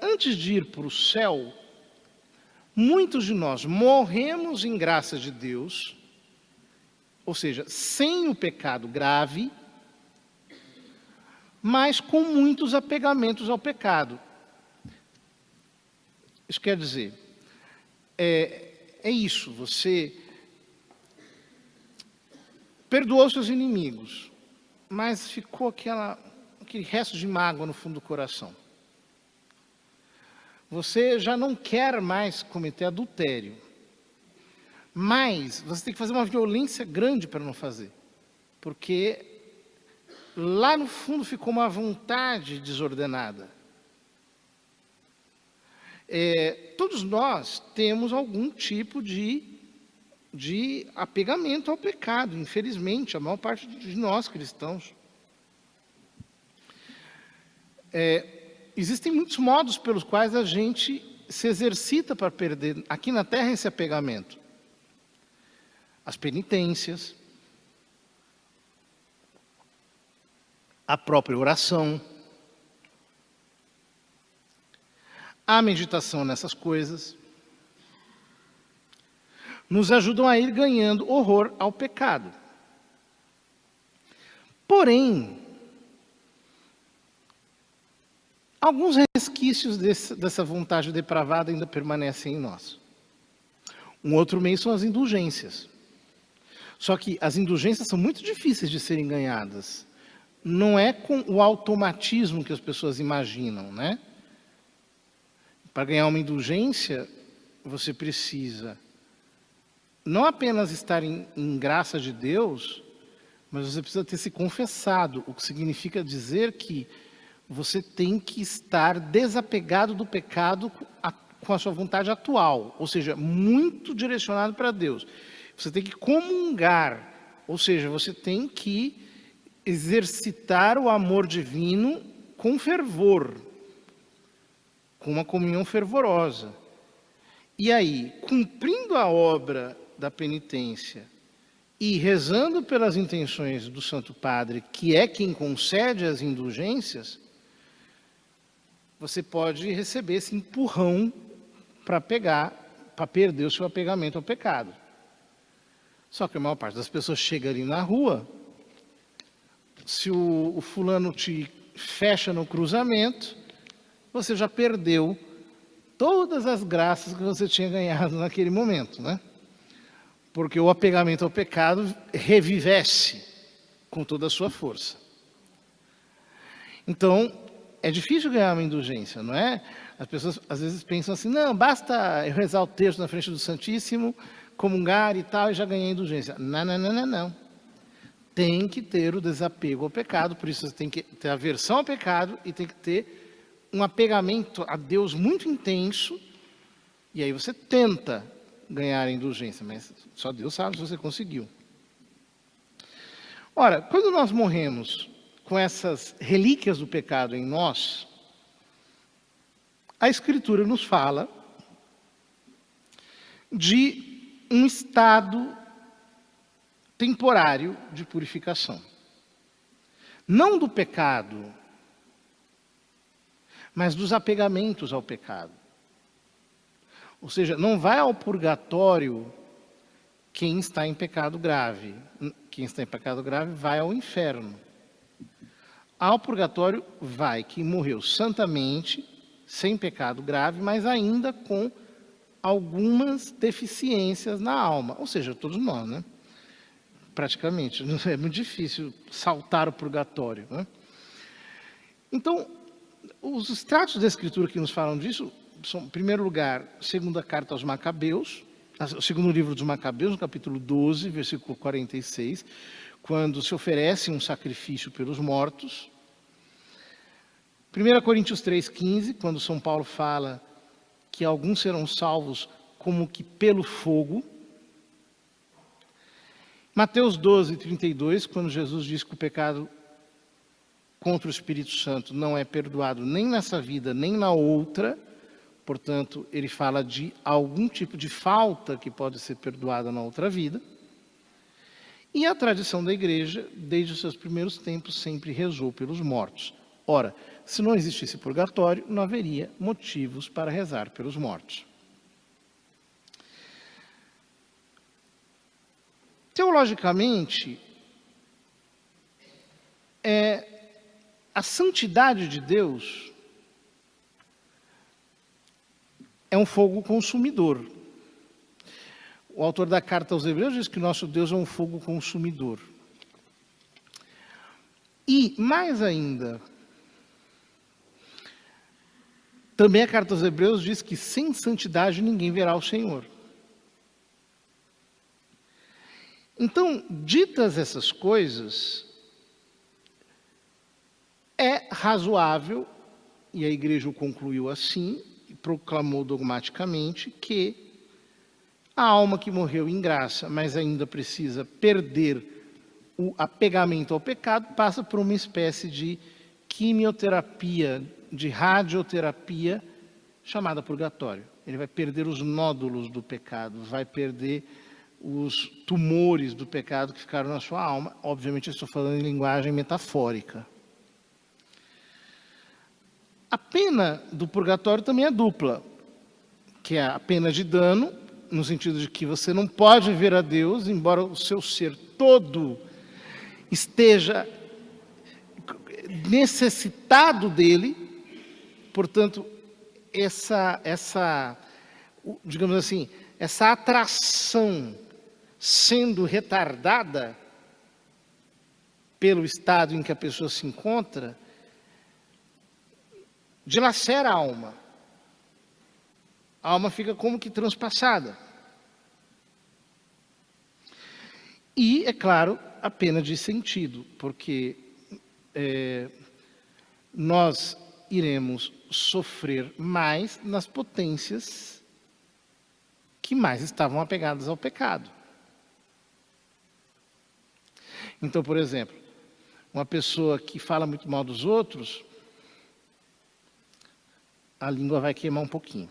A: antes de ir para o céu, muitos de nós morremos em graça de Deus, ou seja, sem o pecado grave, mas com muitos apegamentos ao pecado. Isso quer dizer, é isso, você perdoou seus inimigos, mas ficou aquele resto de mágoa no fundo do coração. Você já não quer mais cometer adultério, mas você tem que fazer uma violência grande para não fazer, porque lá no fundo ficou uma vontade desordenada. Todos nós temos algum tipo de apegamento ao pecado, infelizmente, a maior parte de nós cristãos. Existem muitos modos pelos quais a gente se exercita para perder aqui na terra esse apegamento. As penitências, a própria oração, a meditação nessas coisas, nos ajudam a ir ganhando horror ao pecado. Porém, alguns resquícios dessa vontade depravada ainda permanecem em nós. Um outro meio são as indulgências. Só que as indulgências são muito difíceis de serem ganhadas. Não é com o automatismo que as pessoas imaginam, né? Para ganhar uma indulgência, você precisa não apenas estar em graça de Deus, mas você precisa ter se confessado, o que significa dizer que você tem que estar desapegado do pecado com a sua vontade atual, ou seja, muito direcionado para Deus. Você tem que comungar, ou seja, você tem que exercitar o amor divino com fervor, com uma comunhão fervorosa. E aí, cumprindo a obra da penitência e rezando pelas intenções do Santo Padre, que é quem concede as indulgências, você pode receber esse empurrão para perder o seu apegamento ao pecado. Só que a maior parte das pessoas chega ali na rua, se o fulano te fecha no cruzamento, você já perdeu todas as graças que você tinha ganhado naquele momento, né? Porque o apegamento ao pecado revivesce com toda a sua força. Então, é difícil ganhar uma indulgência, não é? As pessoas às vezes pensam assim, não, basta eu rezar o texto na frente do Santíssimo, comungar e tal, e já ganhei a indulgência. Não. Tem que ter o desapego ao pecado, por isso você tem que ter aversão ao pecado e tem que ter um apegamento a Deus muito intenso, e aí você tenta ganhar a indulgência, mas só Deus sabe se você conseguiu. Ora, quando nós morremos com essas relíquias do pecado em nós, a Escritura nos fala de um estado temporário de purificação. Não do pecado, mas dos apegamentos ao pecado. Ou seja, não vai ao purgatório quem está em pecado grave. Quem está em pecado grave vai ao inferno. Ao purgatório vai quem morreu santamente, sem pecado grave, mas ainda com algumas deficiências na alma. Ou seja, todos nós, né? Praticamente. É muito difícil saltar o purgatório, né? Então, os extratos da Escritura que nos falam disso são, em primeiro lugar, segunda carta aos Macabeus, o segundo livro dos Macabeus, no capítulo 12, versículo 46, quando se oferece um sacrifício pelos mortos. 1 Coríntios 3,15, quando São Paulo fala que alguns serão salvos como que pelo fogo. Mateus 12:32, quando Jesus diz que o pecado contra o Espírito Santo não é perdoado nem nessa vida, nem na outra. Portanto, ele fala de algum tipo de falta que pode ser perdoada na outra vida. E a tradição da igreja, desde os seus primeiros tempos, sempre rezou pelos mortos. Ora, se não existisse purgatório, não haveria motivos para rezar pelos mortos. Teologicamente, a santidade de Deus é um fogo consumidor. O autor da carta aos Hebreus diz que nosso Deus é um fogo consumidor. E, mais ainda, também a carta aos Hebreus diz que sem santidade ninguém verá o Senhor. Então, ditas essas coisas, é razoável, e a igreja o concluiu assim, e proclamou dogmaticamente, que a alma que morreu em graça, mas ainda precisa perder o apegamento ao pecado, passa por uma espécie de quimioterapia, de radioterapia, chamada purgatório. Ele vai perder os nódulos do pecado, vai perder os tumores do pecado que ficaram na sua alma. Obviamente, eu estou falando em linguagem metafórica. A pena do purgatório também é dupla, que é a pena de dano, no sentido de que você não pode ver a Deus, embora o seu ser todo esteja necessitado dele. Portanto, digamos assim, essa atração sendo retardada pelo estado em que a pessoa se encontra, dilacera a alma. A alma fica como que transpassada. E, é claro, a pena de sentido, porque nós iremos sofrer mais nas potências que mais estavam apegadas ao pecado. Então, por exemplo, uma pessoa que fala muito mal dos outros, a língua vai queimar um pouquinho.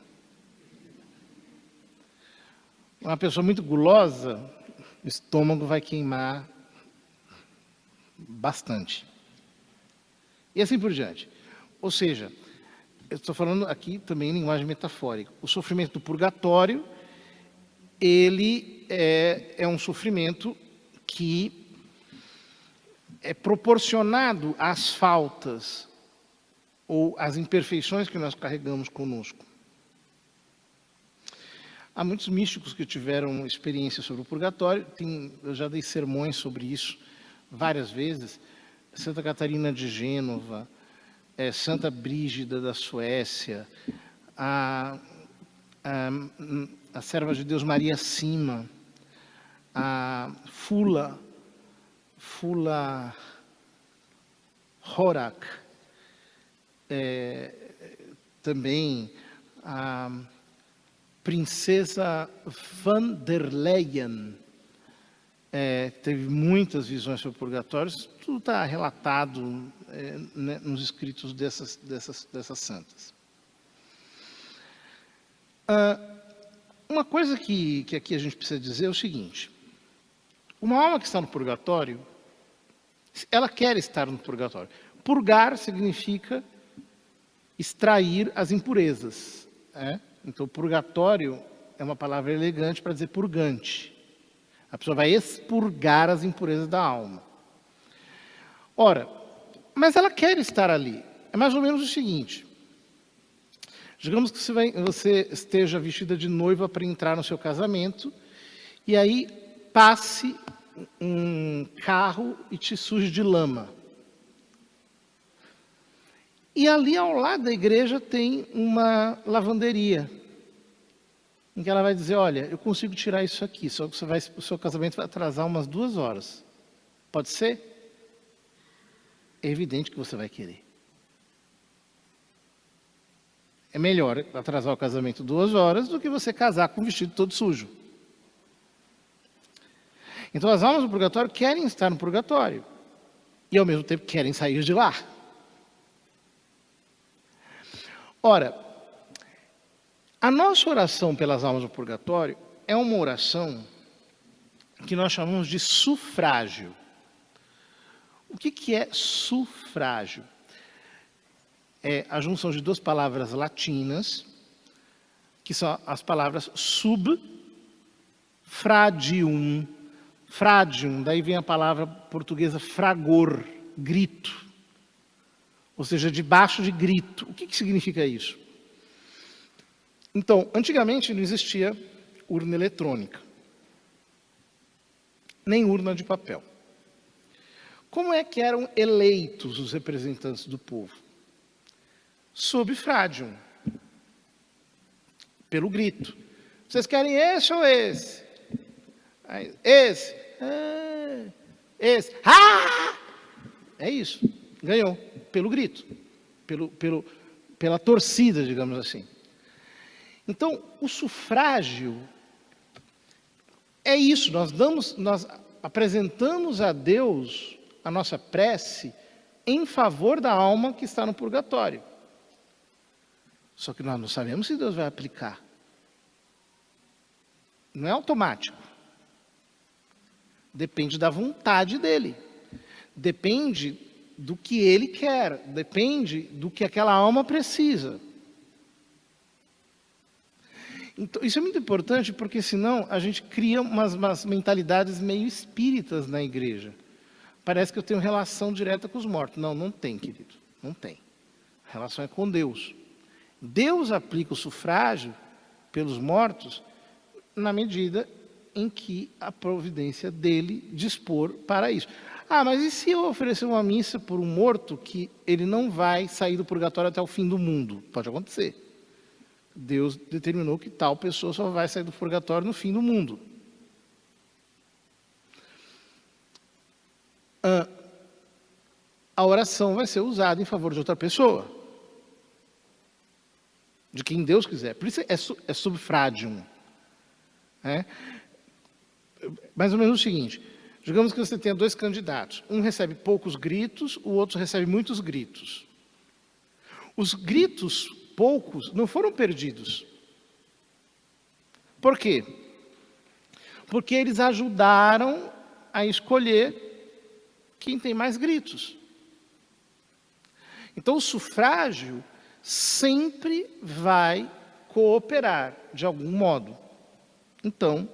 A: Uma pessoa muito gulosa, o estômago vai queimar bastante. E assim por diante. Ou seja, eu estou falando aqui também em linguagem metafórica. O sofrimento do purgatório, ele é um sofrimento que é proporcionado às faltas ou às imperfeições que nós carregamos conosco. Há muitos místicos que tiveram experiência sobre o purgatório. Eu já dei sermões sobre isso várias vezes. Santa Catarina de Gênova, Santa Brígida da Suécia, a serva de Deus Maria Sima, a Fula Horak, também a Princesa van der Leyen, teve muitas visões sobre purgatórios. Tudo está relatado nos escritos dessas santas. Uma coisa que aqui a gente precisa dizer é o seguinte: uma alma que está no purgatório, ela quer estar no purgatório. Purgar significa extrair as impurezas. Então, purgatório é uma palavra elegante para dizer purgante. A pessoa vai expurgar as impurezas da alma. Ora, mas ela quer estar ali. É mais ou menos o seguinte: digamos que você esteja vestida de noiva para entrar no seu casamento, e aí passe um carro e te suje de lama. E ali ao lado da igreja tem uma lavanderia, em que ela vai dizer, olha, eu consigo tirar isso aqui, só que o seu casamento vai atrasar umas 2 horas. Pode ser? É evidente que você vai querer. É melhor atrasar o casamento 2 horas do que você casar com um vestido todo sujo. Então as almas do purgatório querem estar no purgatório e ao mesmo tempo querem sair de lá. Ora, a nossa oração pelas almas do purgatório é uma oração que nós chamamos de sufrágio. O que é sufrágio? É a junção de 2 palavras latinas, que são as palavras sub, fradium. Fradium, daí vem a palavra portuguesa fragor, grito. Ou seja, debaixo de grito. O que significa isso? Então, antigamente não existia urna eletrônica, nem urna de papel. Como é que eram eleitos os representantes do povo? Sob fradium, pelo grito. Vocês querem esse ou esse? Esse. Esse. Ah! É isso. Ganhou. Pelo grito. Pela torcida, digamos assim. Então, o sufrágio é isso. Nós apresentamos a Deus a nossa prece em favor da alma que está no purgatório. Só que nós não sabemos se Deus vai aplicar. Não é automático. Depende da vontade dele. Depende do que ele quer. Depende do que aquela alma precisa. Então, isso é muito importante porque senão a gente cria umas mentalidades meio espíritas na igreja. Parece que eu tenho relação direta com os mortos. Não, não tem, querido. Não tem. A relação é com Deus. Deus aplica o sufrágio pelos mortos na medida em que a providência dele dispor para isso. Ah, mas e se eu oferecer uma missa por um morto que ele não vai sair do purgatório até o fim do mundo? Pode acontecer. Deus determinou que tal pessoa só vai sair do purgatório no fim do mundo. A oração vai ser usada em favor de outra pessoa. De quem Deus quiser. Por isso é subfradium. Mais ou menos o seguinte. Digamos que você tenha 2 candidatos. Um recebe poucos gritos, o outro recebe muitos gritos. Os gritos poucos não foram perdidos. Por quê? Porque eles ajudaram a escolher quem tem mais gritos. Então o sufrágio sempre vai cooperar de algum modo. Então,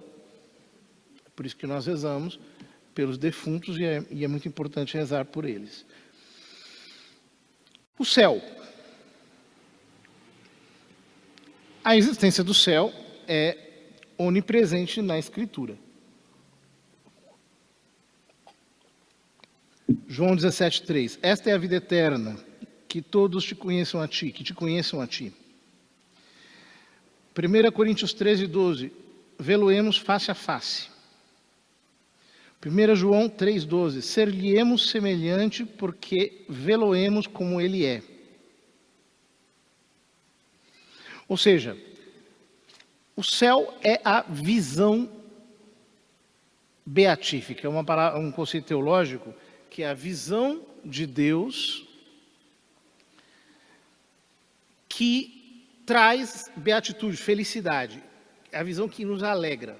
A: é por isso que nós rezamos pelos defuntos e é muito importante rezar por eles. O céu. A existência do céu é onipresente na Escritura. João 17,3. Esta é a vida eterna, que todos te conheçam a ti, que te conheçam a ti. 1 Coríntios 13,12. Vê-lo-emos face a face. 1 João 3,12. Ser-lhe-emos semelhante, porque vê-lo-emos como ele é. Ou seja, o céu é a visão beatífica. É um conceito teológico que é a visão de Deus que traz beatitude, felicidade. É a visão que nos alegra.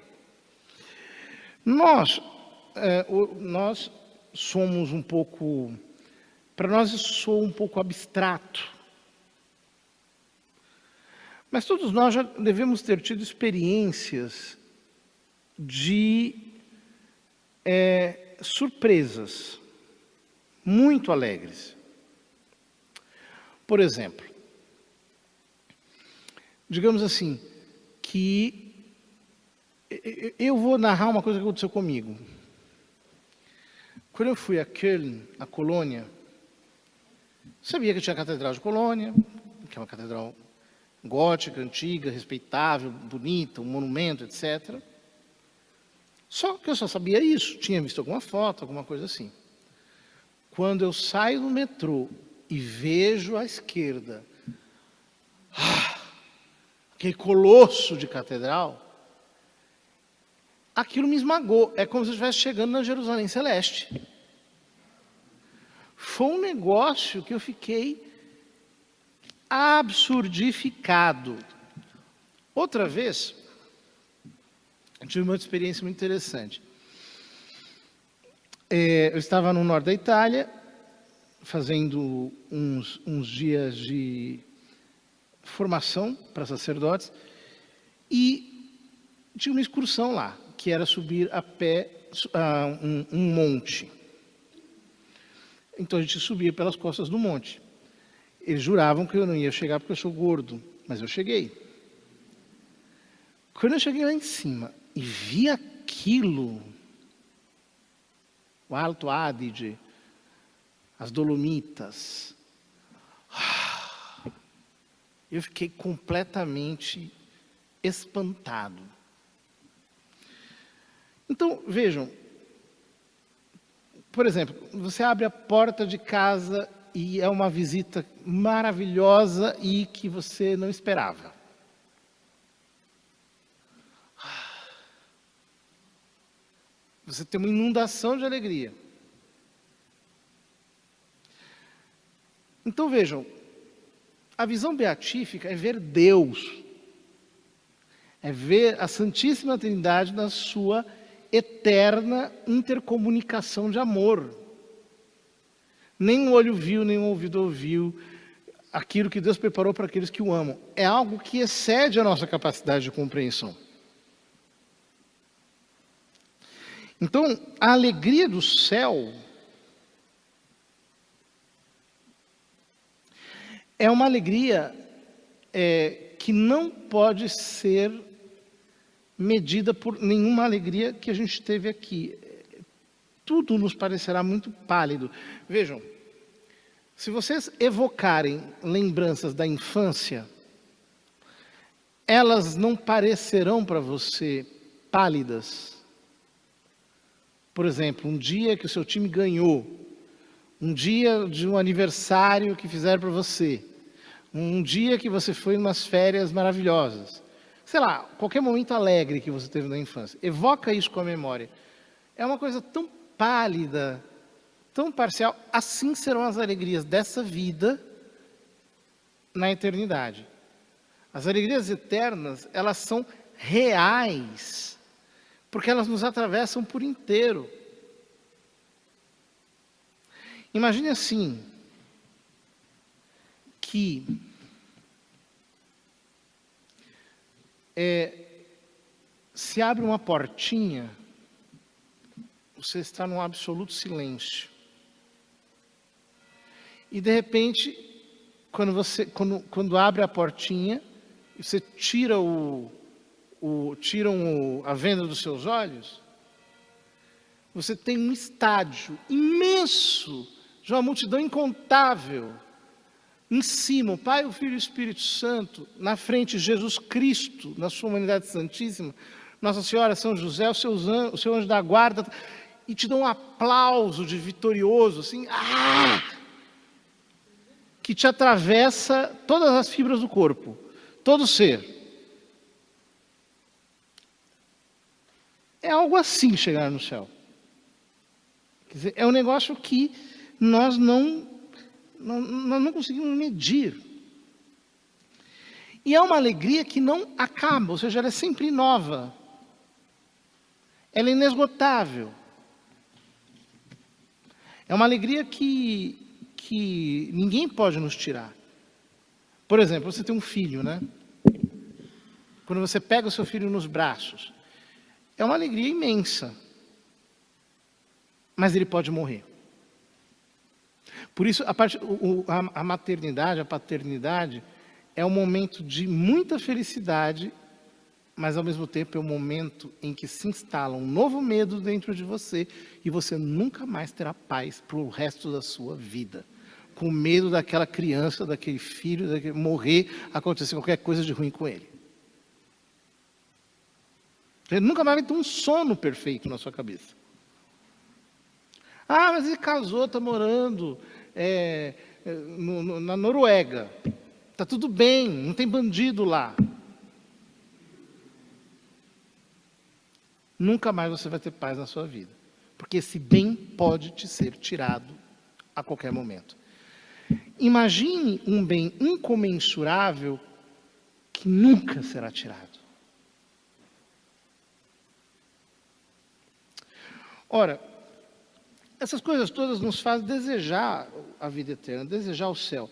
A: Nós somos um pouco... Para nós isso soa um pouco abstrato. Mas todos nós já devemos ter tido experiências de surpresas muito alegres. Por exemplo, digamos assim, que eu vou narrar uma coisa que aconteceu comigo. Quando eu fui a Köln, a Colônia, sabia que tinha a Catedral de Colônia, que é uma catedral gótica, antiga, respeitável, bonita, um monumento, etc. Só que eu só sabia isso, tinha visto alguma foto, alguma coisa assim. Quando eu saio do metrô e vejo à esquerda aquele colosso de catedral, aquilo me esmagou. É como se eu estivesse chegando na Jerusalém Celeste. Foi um negócio que eu fiquei absurdificado. Outra vez, eu tive uma experiência muito interessante. Eu estava no norte da Itália, fazendo uns dias de formação para sacerdotes, e tinha uma excursão lá, que era subir a pé um monte. Então a gente subia pelas costas do monte. Eles juravam que eu não ia chegar porque eu sou gordo, mas eu cheguei. Quando eu cheguei lá em cima e vi aquilo, o Alto Adige, as Dolomitas, eu fiquei completamente espantado. Então, vejam, por exemplo, você abre a porta de casa e é uma visita maravilhosa e que você não esperava. Você tem uma inundação de alegria. Então vejam, a visão beatífica é ver Deus, é ver a Santíssima Trindade na sua eterna intercomunicação de amor. Nem um olho viu, nem um ouvido ouviu aquilo que Deus preparou para aqueles que o amam. É algo que excede a nossa capacidade de compreensão. Então, a alegria do céu é uma alegria que não pode ser medida por nenhuma alegria que a gente teve aqui. Tudo nos parecerá muito pálido. Vejam, se vocês evocarem lembranças da infância, elas não parecerão para você pálidas. Por exemplo, um dia que o seu time ganhou, um dia de um aniversário que fizeram para você, um dia que você foi em umas férias maravilhosas. Sei lá, qualquer momento alegre que você teve na infância. Evoca isso com a memória. É uma coisa tão pálida, tão parcial. Assim serão as alegrias dessa vida na eternidade. As alegrias eternas, elas são reais, porque elas nos atravessam por inteiro. Imagine assim, que se abre uma portinha, você está num absoluto silêncio. E de repente, quando abre a portinha, você tira a venda dos seus olhos, você tem um estádio imenso, de uma multidão incontável. Em cima, o Pai, o Filho e o Espírito Santo, na frente, Jesus Cristo, na sua humanidade santíssima, Nossa Senhora, São José, o seu anjo da guarda, e te dão um aplauso de vitorioso, assim, que te atravessa todas as fibras do corpo, todo o ser. É algo assim chegar no céu. Quer dizer, é um negócio que nós não conseguimos medir. E é uma alegria que não acaba, ou seja, ela é sempre nova. Ela é inesgotável. É uma alegria que ninguém pode nos tirar. Por exemplo, você tem um filho, né? Quando você pega o seu filho nos braços, é uma alegria imensa. Mas ele pode morrer. Por isso, a maternidade, a paternidade, é um momento de muita felicidade, mas ao mesmo tempo é um momento em que se instala um novo medo dentro de você e você nunca mais terá paz para o resto da sua vida. com medo daquela criança, daquele filho, morrer, acontecer qualquer coisa de ruim com ele. Ele nunca mais vai ter um sono perfeito na sua cabeça. Ah, mas ele casou, está morando na Noruega. Está tudo bem, não tem bandido lá. Nunca mais você vai ter paz na sua vida. Porque esse bem pode te ser tirado a qualquer momento. Imagine um bem incomensurável que nunca será tirado. Ora, essas coisas todas nos fazem desejar a vida eterna, desejar o céu.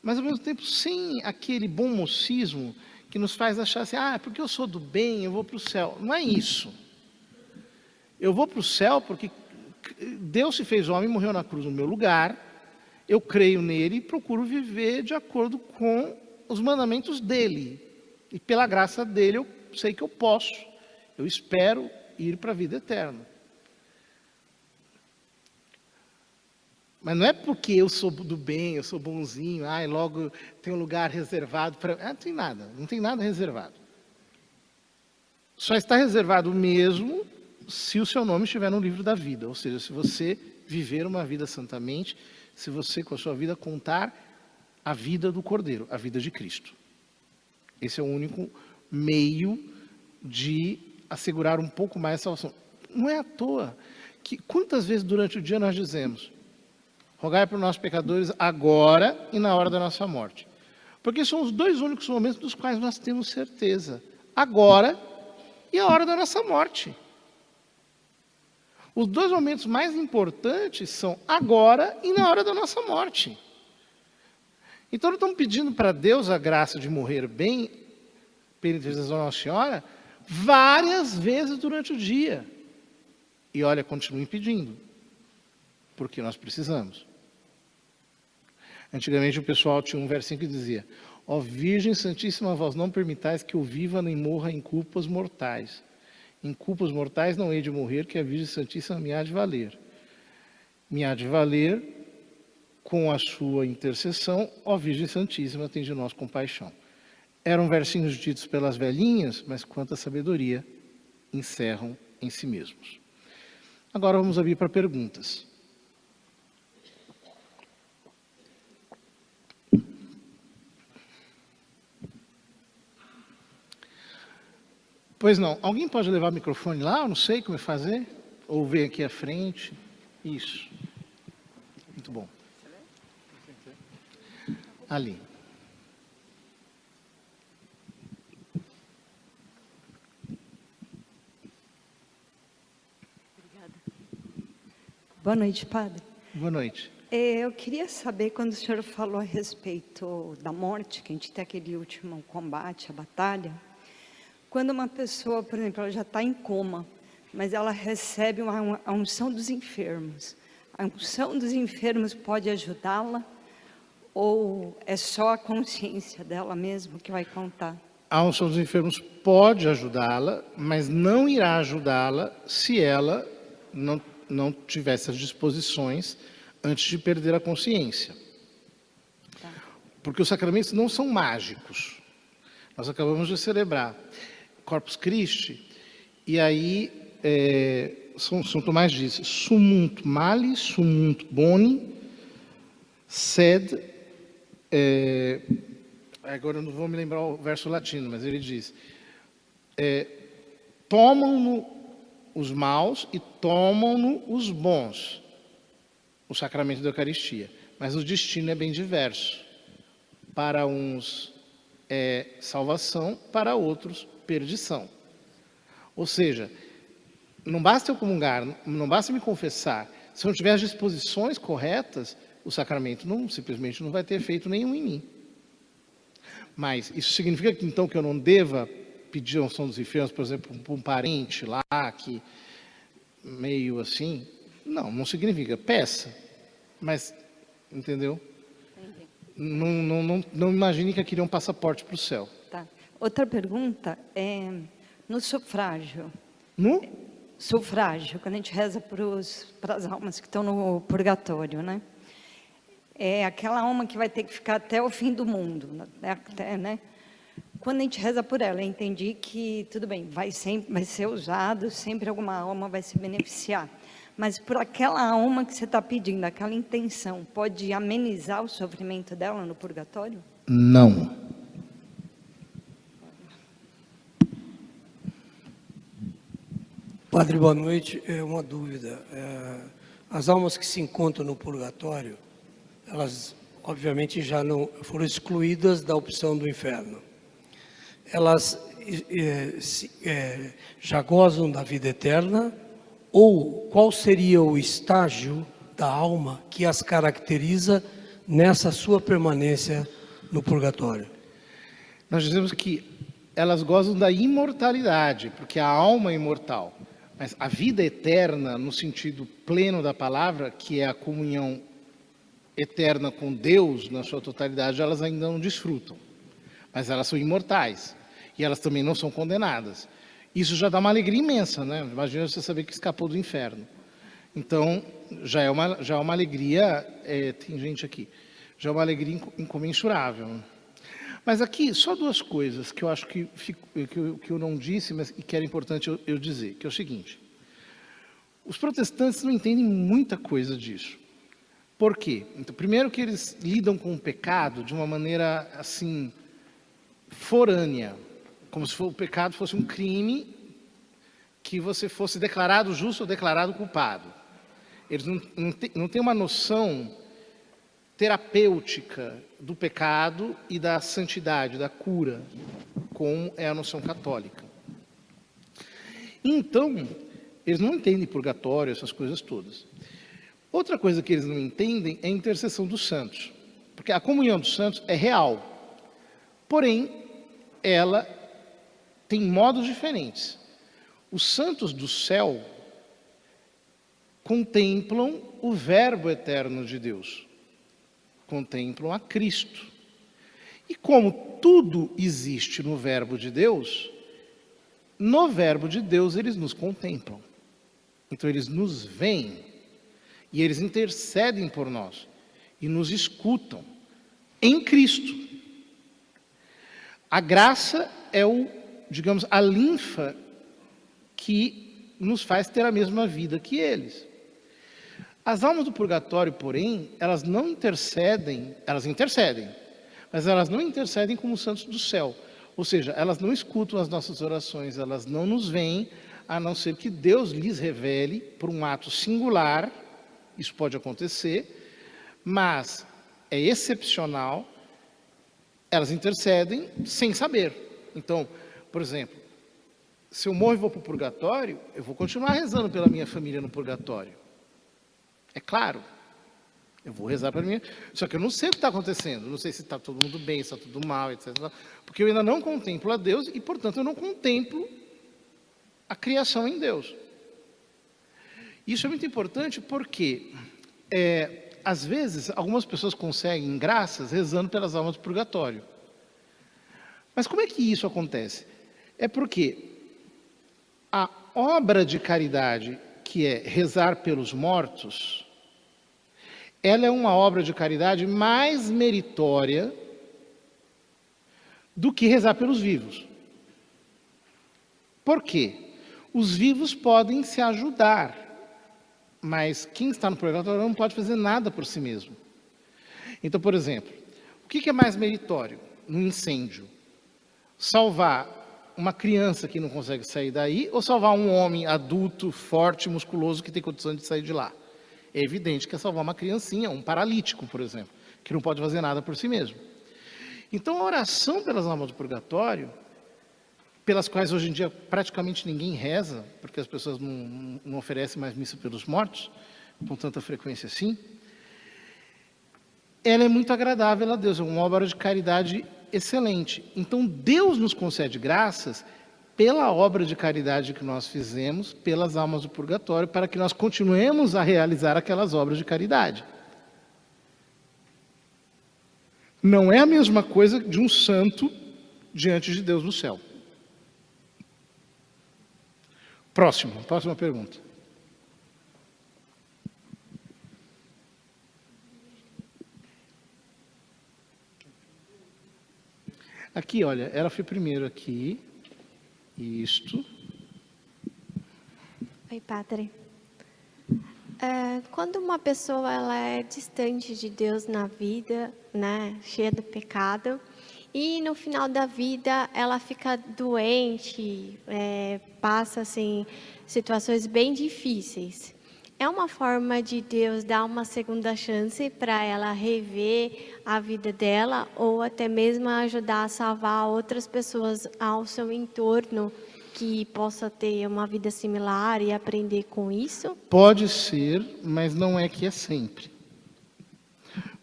A: Mas, ao mesmo tempo, sem aquele bom mocismo que nos faz achar assim, porque eu sou do bem, eu vou para o céu. Não é isso. Eu vou para o céu porque Deus se fez homem e morreu na cruz no meu lugar. Eu creio nele e procuro viver de acordo com os mandamentos dele. E pela graça dele eu sei que eu posso. Eu espero ir para a vida eterna. Mas não é porque eu sou do bem, eu sou bonzinho, logo tem um lugar reservado para... não tem nada reservado. Só está reservado mesmo se o seu nome estiver no livro da vida, ou seja, se você viver uma vida santamente, se você com a sua vida contar a vida do Cordeiro, a vida de Cristo. Esse é o único meio de assegurar um pouco mais a salvação. Não é à toa que quantas vezes durante o dia nós dizemos: rogai por nós pecadores agora e na hora da nossa morte. Porque são os dois únicos momentos dos quais nós temos certeza. Agora e a hora da nossa morte. Os dois momentos mais importantes são agora e na hora da nossa morte. Então, nós estamos pedindo para Deus a graça de morrer bem, pela intercessão da Nossa Senhora, várias vezes durante o dia. E olha, continuem pedindo, porque nós precisamos. Antigamente o pessoal tinha um versinho que dizia: ó Virgem Santíssima, vós não permitais que eu viva nem morra em culpas mortais. Em culpas mortais não hei de morrer, que a Virgem Santíssima me há de valer. Me há de valer com a sua intercessão, ó Virgem Santíssima, tem de nós compaixão. Eram versinhos ditos pelas velhinhas, mas quanta sabedoria encerram em si mesmos. Agora vamos abrir para perguntas. Pois não. Alguém pode levar o microfone lá? Eu não sei como é fazer. Ou ver aqui à frente. Isso. Muito bom. Ali.
B: Obrigada. Boa noite, padre.
A: Boa noite.
B: Eu queria saber, quando o senhor falou a respeito da morte, que a gente tem aquele último combate, a batalha, quando uma pessoa, por exemplo, ela já está em coma, mas ela recebe a unção dos enfermos. A unção dos enfermos pode ajudá-la? Ou é só a consciência dela mesma que vai contar?
A: A unção dos enfermos pode ajudá-la, mas não irá ajudá-la se ela não tivesse as disposições antes de perder a consciência.
B: Tá.
A: Porque os sacramentos não são mágicos. Nós acabamos de celebrar Corpus Christi, e aí São Tomás diz: sumunt mali, sumunt boni, sed... agora eu não vou me lembrar o verso latino, mas ele diz: tomam-no os maus e tomam-no os bons, o sacramento da Eucaristia. Mas o destino é bem diverso. Para uns é salvação, para outros perdição. Ou seja, não basta eu comungar, não basta me confessar. Se eu não tiver as disposições corretas, o sacramento simplesmente não vai ter efeito nenhum em mim. Mas isso significa que então que eu não deva pedir a unção dos enfermos, por exemplo, para um parente lá, que meio assim? Não significa. Peça. Mas, entendeu? Não imagine que aquilo é um passaporte para o céu.
B: Tá. Outra pergunta é no sufrágio.
A: No?
B: Sufrágio, quando a gente reza para as almas que estão no purgatório, né? é aquela alma que vai ter que ficar até o fim do mundo, até, né? Quando a gente reza por ela, eu entendi que, tudo bem, vai ser usado, sempre alguma alma vai se beneficiar. Mas por aquela alma que você está pedindo, aquela intenção, pode amenizar o sofrimento dela no purgatório?
A: Não.
C: Padre, boa noite. Uma dúvida. As almas que se encontram no purgatório, elas obviamente já não foram excluídas da opção do inferno. Elas já gozam da vida eterna? Ou qual seria o estágio da alma que as caracteriza nessa sua permanência no purgatório?
A: Nós dizemos que elas gozam da imortalidade, porque a alma é imortal. Mas a vida eterna, no sentido pleno da palavra, que é a comunhão eterna com Deus na sua totalidade, elas ainda não desfrutam. Mas elas são imortais. E elas também não são condenadas. Isso já dá uma alegria imensa, né? Imagina você saber que escapou do inferno. Então, já é uma alegria, tem gente aqui, já é uma alegria incomensurável. Mas aqui, só duas coisas que eu acho que eu não disse, mas que era importante eu dizer, que é o seguinte. Os protestantes não entendem muita coisa disso. Por quê? Então, primeiro que eles lidam com o pecado de uma maneira, assim, forânea. Como se o pecado fosse um crime que você fosse declarado justo ou declarado culpado. Eles não têm uma noção terapêutica do pecado e da santidade, da cura, como é a noção católica. Então, eles não entendem purgatório, essas coisas todas. Outra coisa que eles não entendem é a intercessão dos santos. Porque a comunhão dos santos é real. Porém, ela tem modos diferentes. Os santos do céu contemplam o Verbo eterno de Deus. Contemplam a Cristo. E como tudo existe no Verbo de Deus, no Verbo de Deus eles nos contemplam. Então eles nos veem e eles intercedem por nós e nos escutam em Cristo. A graça é digamos, a linfa que nos faz ter a mesma vida que eles. As almas do purgatório, porém, elas intercedem, mas elas não intercedem como os santos do céu. Ou seja, elas não escutam as nossas orações, elas não nos veem, a não ser que Deus lhes revele por um ato singular, isso pode acontecer, mas é excepcional, elas intercedem sem saber. Então, por exemplo, se eu morro e vou para o purgatório, eu vou continuar rezando pela minha família no purgatório. É claro, eu vou rezar para mim, só que eu não sei o que está acontecendo, não sei se está todo mundo bem, se está tudo mal, etc. Porque eu ainda não contemplo a Deus e, portanto, eu não contemplo a criação em Deus. Isso é muito importante porque, às vezes, algumas pessoas conseguem graças rezando pelas almas do purgatório. Mas como é que isso acontece? É porque a obra de caridade, que é rezar pelos mortos, ela é uma obra de caridade mais meritória do que rezar pelos vivos. Por quê? Os vivos podem se ajudar, mas quem está no purgatório não pode fazer nada por si mesmo. Então, por exemplo, o que é mais meritório no incêndio? Salvar uma criança que não consegue sair daí ou salvar um homem adulto, forte, musculoso que tem condições de sair de lá? É evidente que é salvar uma criancinha, um paralítico, por exemplo, que não pode fazer nada por si mesmo. Então, a oração pelas almas do purgatório, pelas quais hoje em dia praticamente ninguém reza, porque as pessoas não oferecem mais missa pelos mortos, com tanta frequência assim, ela é muito agradável a Deus, é uma obra de caridade excelente. Então, Deus nos concede graças pela obra de caridade que nós fizemos, pelas almas do purgatório, para que nós continuemos a realizar aquelas obras de caridade. Não é a mesma coisa de um santo diante de Deus no céu. Próxima pergunta. Aqui, olha, ela foi primeiro aqui. Isto.
D: Oi, padre. Quando uma pessoa ela é distante de Deus na vida, né, cheia do pecado, e no final da vida ela fica doente, passa assim situações bem difíceis. É uma forma de Deus dar uma segunda chance para ela rever a vida dela ou até mesmo ajudar a salvar outras pessoas ao seu entorno que possa ter uma vida similar e aprender com isso?
A: Pode ser, mas não é que é sempre.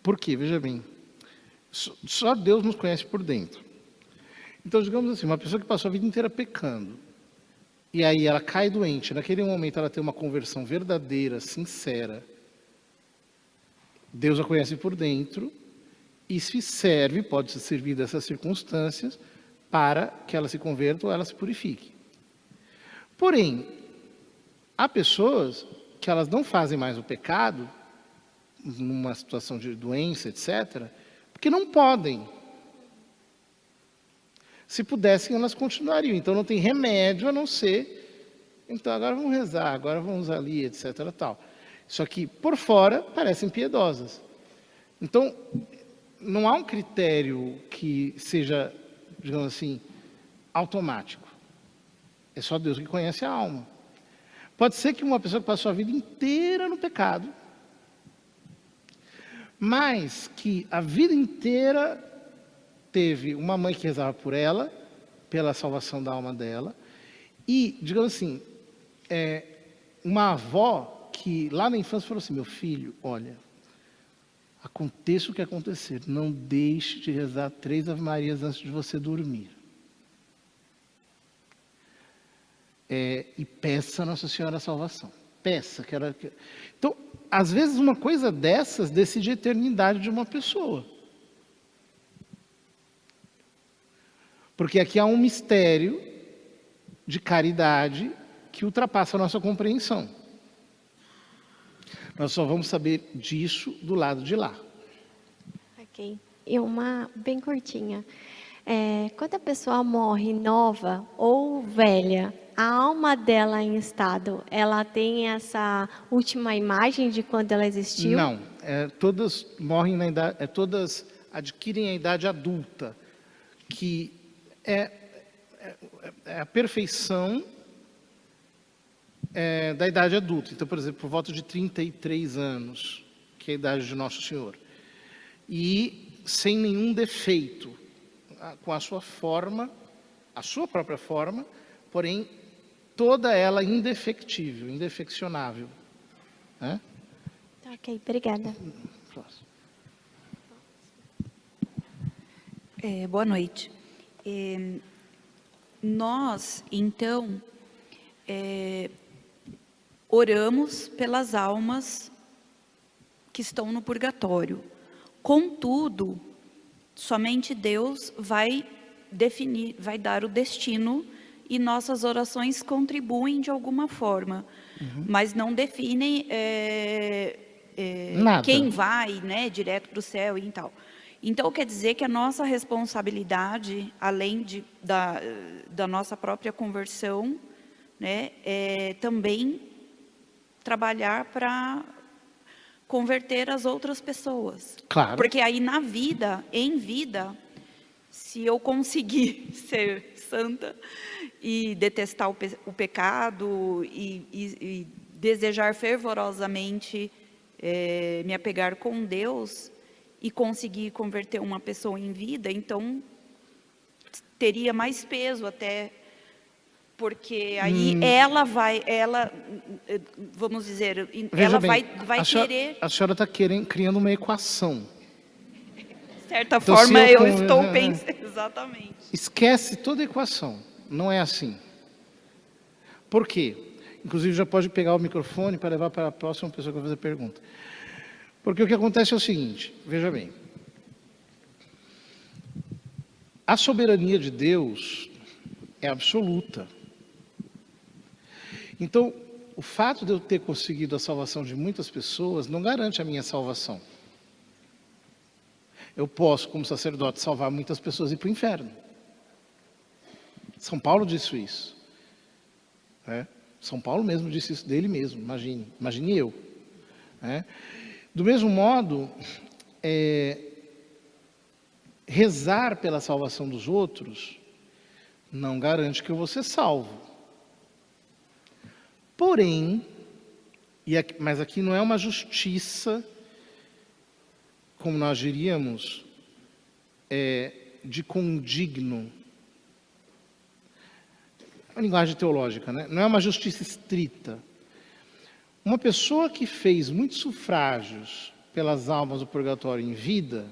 A: Por quê? Veja bem, só Deus nos conhece por dentro. Então, digamos assim, uma pessoa que passou a vida inteira pecando, e aí ela cai doente, naquele momento ela tem uma conversão verdadeira, sincera, Deus a conhece por dentro, e se serve, pode se servir dessas circunstâncias, para que ela se converta ou ela se purifique. Porém, há pessoas que elas não fazem mais o pecado, numa situação de doença, etc., porque não podem. Se pudessem, elas continuariam. Então, não tem remédio a não ser, então agora vamos rezar, agora vamos ali, etc. Tal. Só que, por fora, parecem piedosas. Então, não há um critério que seja, digamos assim, automático. É só Deus que conhece a alma. Pode ser que uma pessoa que passou a vida inteira no pecado, mas que a vida inteira teve uma mãe que rezava por ela, pela salvação da alma dela, e, digamos assim, uma avó que lá na infância falou assim: meu filho, olha, aconteça o que acontecer, não deixe de rezar 3 Ave Marias antes de você dormir. E peça a Nossa Senhora a salvação. Peça. Então, às vezes, uma coisa dessas decide a eternidade de uma pessoa. Porque aqui há um mistério de caridade que ultrapassa a nossa compreensão. Nós só vamos saber disso do lado de lá.
D: Ok. E uma bem curtinha. Quando a pessoa morre nova ou velha, a alma dela em estado, ela tem essa última imagem de quando ela existiu?
A: Não. Todas morrem na idade, todas adquirem a idade adulta, que é a perfeição da idade adulta. Então, por exemplo, por volta de 33 anos, que é a idade de Nosso Senhor. E sem nenhum defeito, com a sua forma, a sua própria forma, porém, toda ela indefectível, indefeccionável.
D: Tá, ok, obrigada.
A: Próximo.
E: Boa noite. Nós, então, oramos pelas almas que estão no purgatório. Contudo, somente Deus vai definir, vai dar o destino, e nossas orações contribuem de alguma forma, mas não definem quem vai, né, direto para o céu e tal. Então, quer dizer que a nossa responsabilidade, além da nossa própria conversão, né, é também trabalhar para converter as outras pessoas.
A: Claro.
E: Porque aí na vida, em vida, se eu conseguir ser santa e detestar o pecado e desejar fervorosamente me apegar com Deus e conseguir converter uma pessoa em vida, então teria mais peso até, porque aí vamos dizer, ela vai querer...
A: A senhora está criando uma equação.
E: De certa
A: Então,
E: forma, eu estou pensando... Exatamente.
A: Esquece toda a equação. Não é assim. Por quê? Inclusive, já pode pegar o microfone para levar para a próxima pessoa que vai fazer pergunta. Porque o que acontece é o seguinte, veja bem. A soberania de Deus é absoluta. Então, o fato de eu ter conseguido a salvação de muitas pessoas não garante a minha salvação. Eu posso, como sacerdote, salvar muitas pessoas e ir para o inferno. São Paulo disse isso. Né? São Paulo mesmo disse isso dele mesmo, imagine eu. Né? Do mesmo modo, rezar pela salvação dos outros não garante que eu vou ser salvo. Porém, mas aqui não é uma justiça, como nós diríamos, de condigno. É uma linguagem teológica, né? Não é uma justiça estrita. Uma pessoa que fez muitos sufrágios pelas almas do purgatório em vida,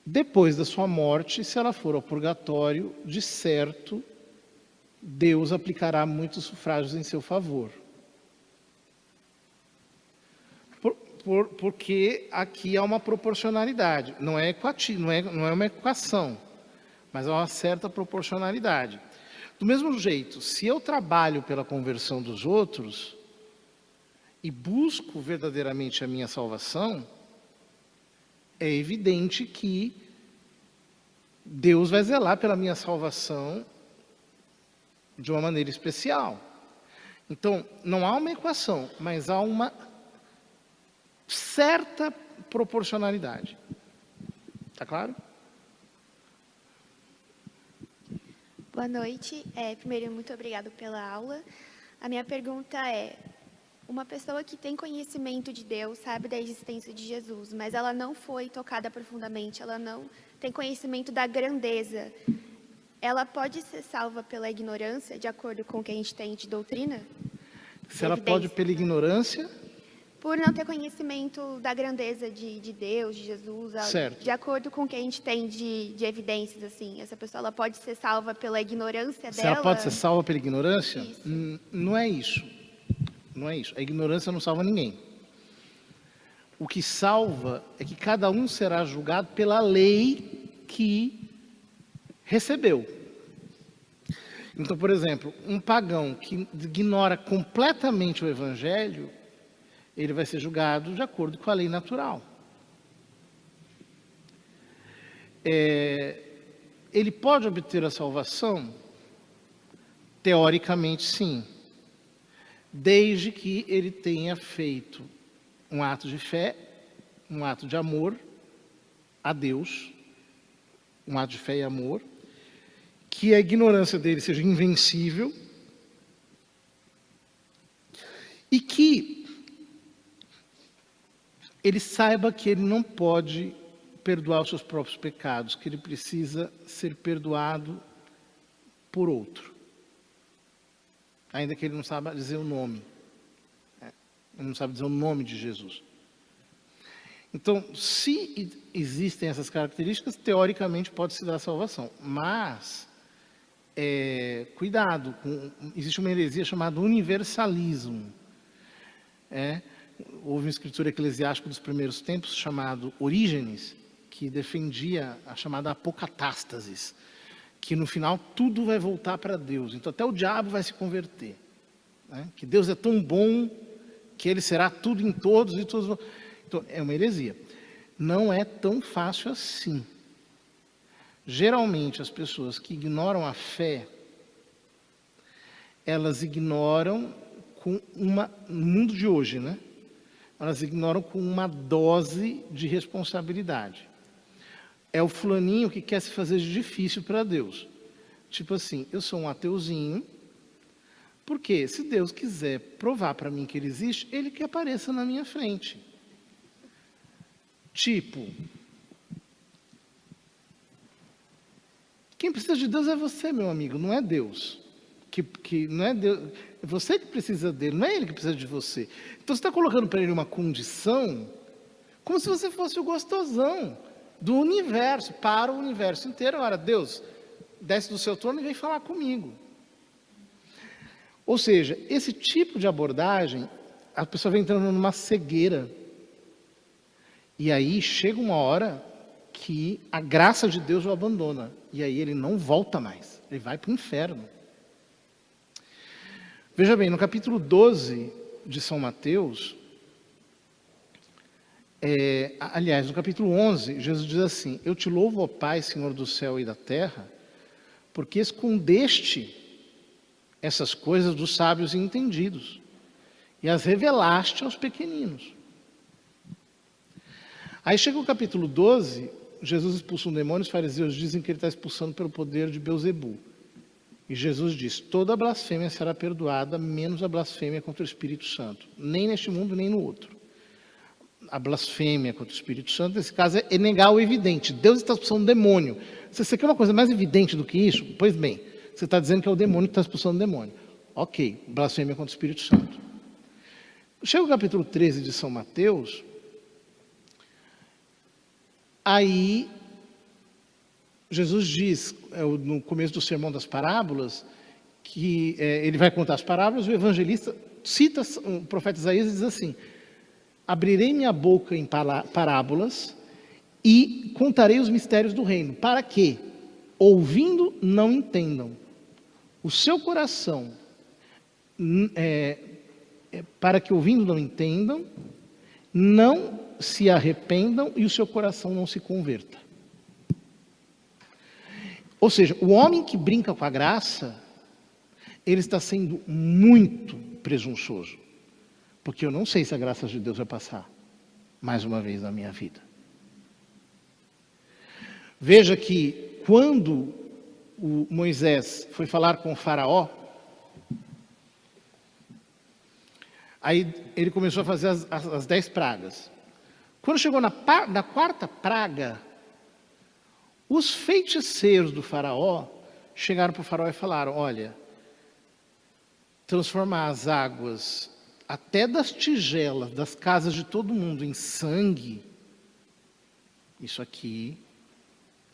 A: depois da sua morte, se ela for ao purgatório, de certo, Deus aplicará muitos sufrágios em seu favor. Porque aqui há uma proporcionalidade. Não é uma equação, mas há uma certa proporcionalidade. Do mesmo jeito, se eu trabalho pela conversão dos outros e busco verdadeiramente a minha salvação, é evidente que Deus vai zelar pela minha salvação de uma maneira especial. Então, não há uma equação, mas há uma certa proporcionalidade. Está claro?
D: Boa noite. Primeiro, muito obrigado pela aula. A minha pergunta é: uma pessoa que tem conhecimento de Deus, sabe da existência de Jesus, mas ela não foi tocada profundamente, ela não tem conhecimento da grandeza, ela pode ser salva pela ignorância, de acordo com o que a gente tem de doutrina?
A: Se ela pode pela ignorância?
D: Por não ter conhecimento da grandeza de Deus, de Jesus,
A: certo.
D: De acordo com o que a gente tem de evidências, assim, essa pessoa ela pode ser salva pela ignorância dela?
A: Se ela pode ser salva pela ignorância?
D: Isso.
A: Não é isso. Não é isso. A ignorância não salva ninguém. O que salva é que cada um será julgado pela lei que recebeu. Então, por exemplo, um pagão que ignora completamente o evangelho, ele vai ser julgado de acordo com a lei natural. Ele pode obter a salvação? Teoricamente, sim. Desde que ele tenha feito um ato de fé, um ato de amor a Deus, um ato de fé e amor, que a ignorância dele seja invencível e que ele saiba que ele não pode perdoar os seus próprios pecados, que ele precisa ser perdoado por outro. Ainda que ele não saiba dizer o nome. Ele não sabe dizer o nome de Jesus. Então, se existem essas características, teoricamente pode-se dar salvação. Mas, cuidado, existe uma heresia chamada universalismo. Houve um escritor eclesiástico dos primeiros tempos chamado Orígenes, que defendia a chamada apocatástasis, que no final tudo vai voltar para Deus. Então até o diabo vai se converter. Que Deus é tão bom que ele será tudo em todos e todos. Então é uma heresia. Não é tão fácil assim. Geralmente as pessoas que ignoram a fé, elas ignoram no mundo de hoje, né? Elas ignoram com uma dose de responsabilidade. É o fulaninho que quer se fazer de difícil para Deus. Tipo assim, eu sou um ateuzinho, porque se Deus quiser provar para mim que ele existe, ele que apareça na minha frente. Tipo, quem precisa de Deus é você, meu amigo, não é Deus. Que não é Deus, é você que precisa dele, não é ele que precisa de você. Então você está colocando para ele uma condição, como se você fosse o gostosão do universo, para o universo inteiro. Agora, Deus, desce do seu trono e vem falar comigo. Ou seja, esse tipo de abordagem, a pessoa vem entrando numa cegueira. E aí chega uma hora que a graça de Deus o abandona. E aí ele não volta mais, ele vai para o inferno. Veja bem, no capítulo 12 de São Mateus, Aliás, no capítulo 11, Jesus diz assim: eu te louvo, ó Pai, Senhor do céu e da terra, porque escondeste essas coisas dos sábios e entendidos e as revelaste aos pequeninos. Aí chega o capítulo 12, Jesus expulsa um demônio, os fariseus dizem que ele está expulsando pelo poder de Belzebu. E Jesus diz: toda blasfêmia será perdoada, menos a blasfêmia contra o Espírito Santo. Nem neste mundo, nem no outro. A blasfêmia contra o Espírito Santo, nesse caso, é negar o evidente. Deus está expulsando um demônio. Você quer uma coisa mais evidente do que isso? Pois bem, você está dizendo que é o demônio que está expulsando o demônio. Ok, blasfêmia contra o Espírito Santo. Chega o capítulo 13 de São Mateus, aí Jesus diz, no começo do Sermão das Parábolas, que ele vai contar as parábolas, o evangelista cita o profeta Isaías e diz assim: abrirei minha boca em parábolas e contarei os mistérios do reino, para que, ouvindo, não entendam. O seu coração, para que ouvindo não entendam, não se arrependam e o seu coração não se converta. Ou seja, o homem que brinca com a graça, ele está sendo muito presunçoso. Porque eu não sei se a graça de Deus vai passar mais uma vez na minha vida. Veja que quando o Moisés foi falar com o faraó, aí ele começou a fazer as 10 pragas. Quando chegou na 4ª praga, os feiticeiros do faraó chegaram para o faraó e falaram: olha, transformar as águas até das tigelas, das casas de todo mundo em sangue, isso aqui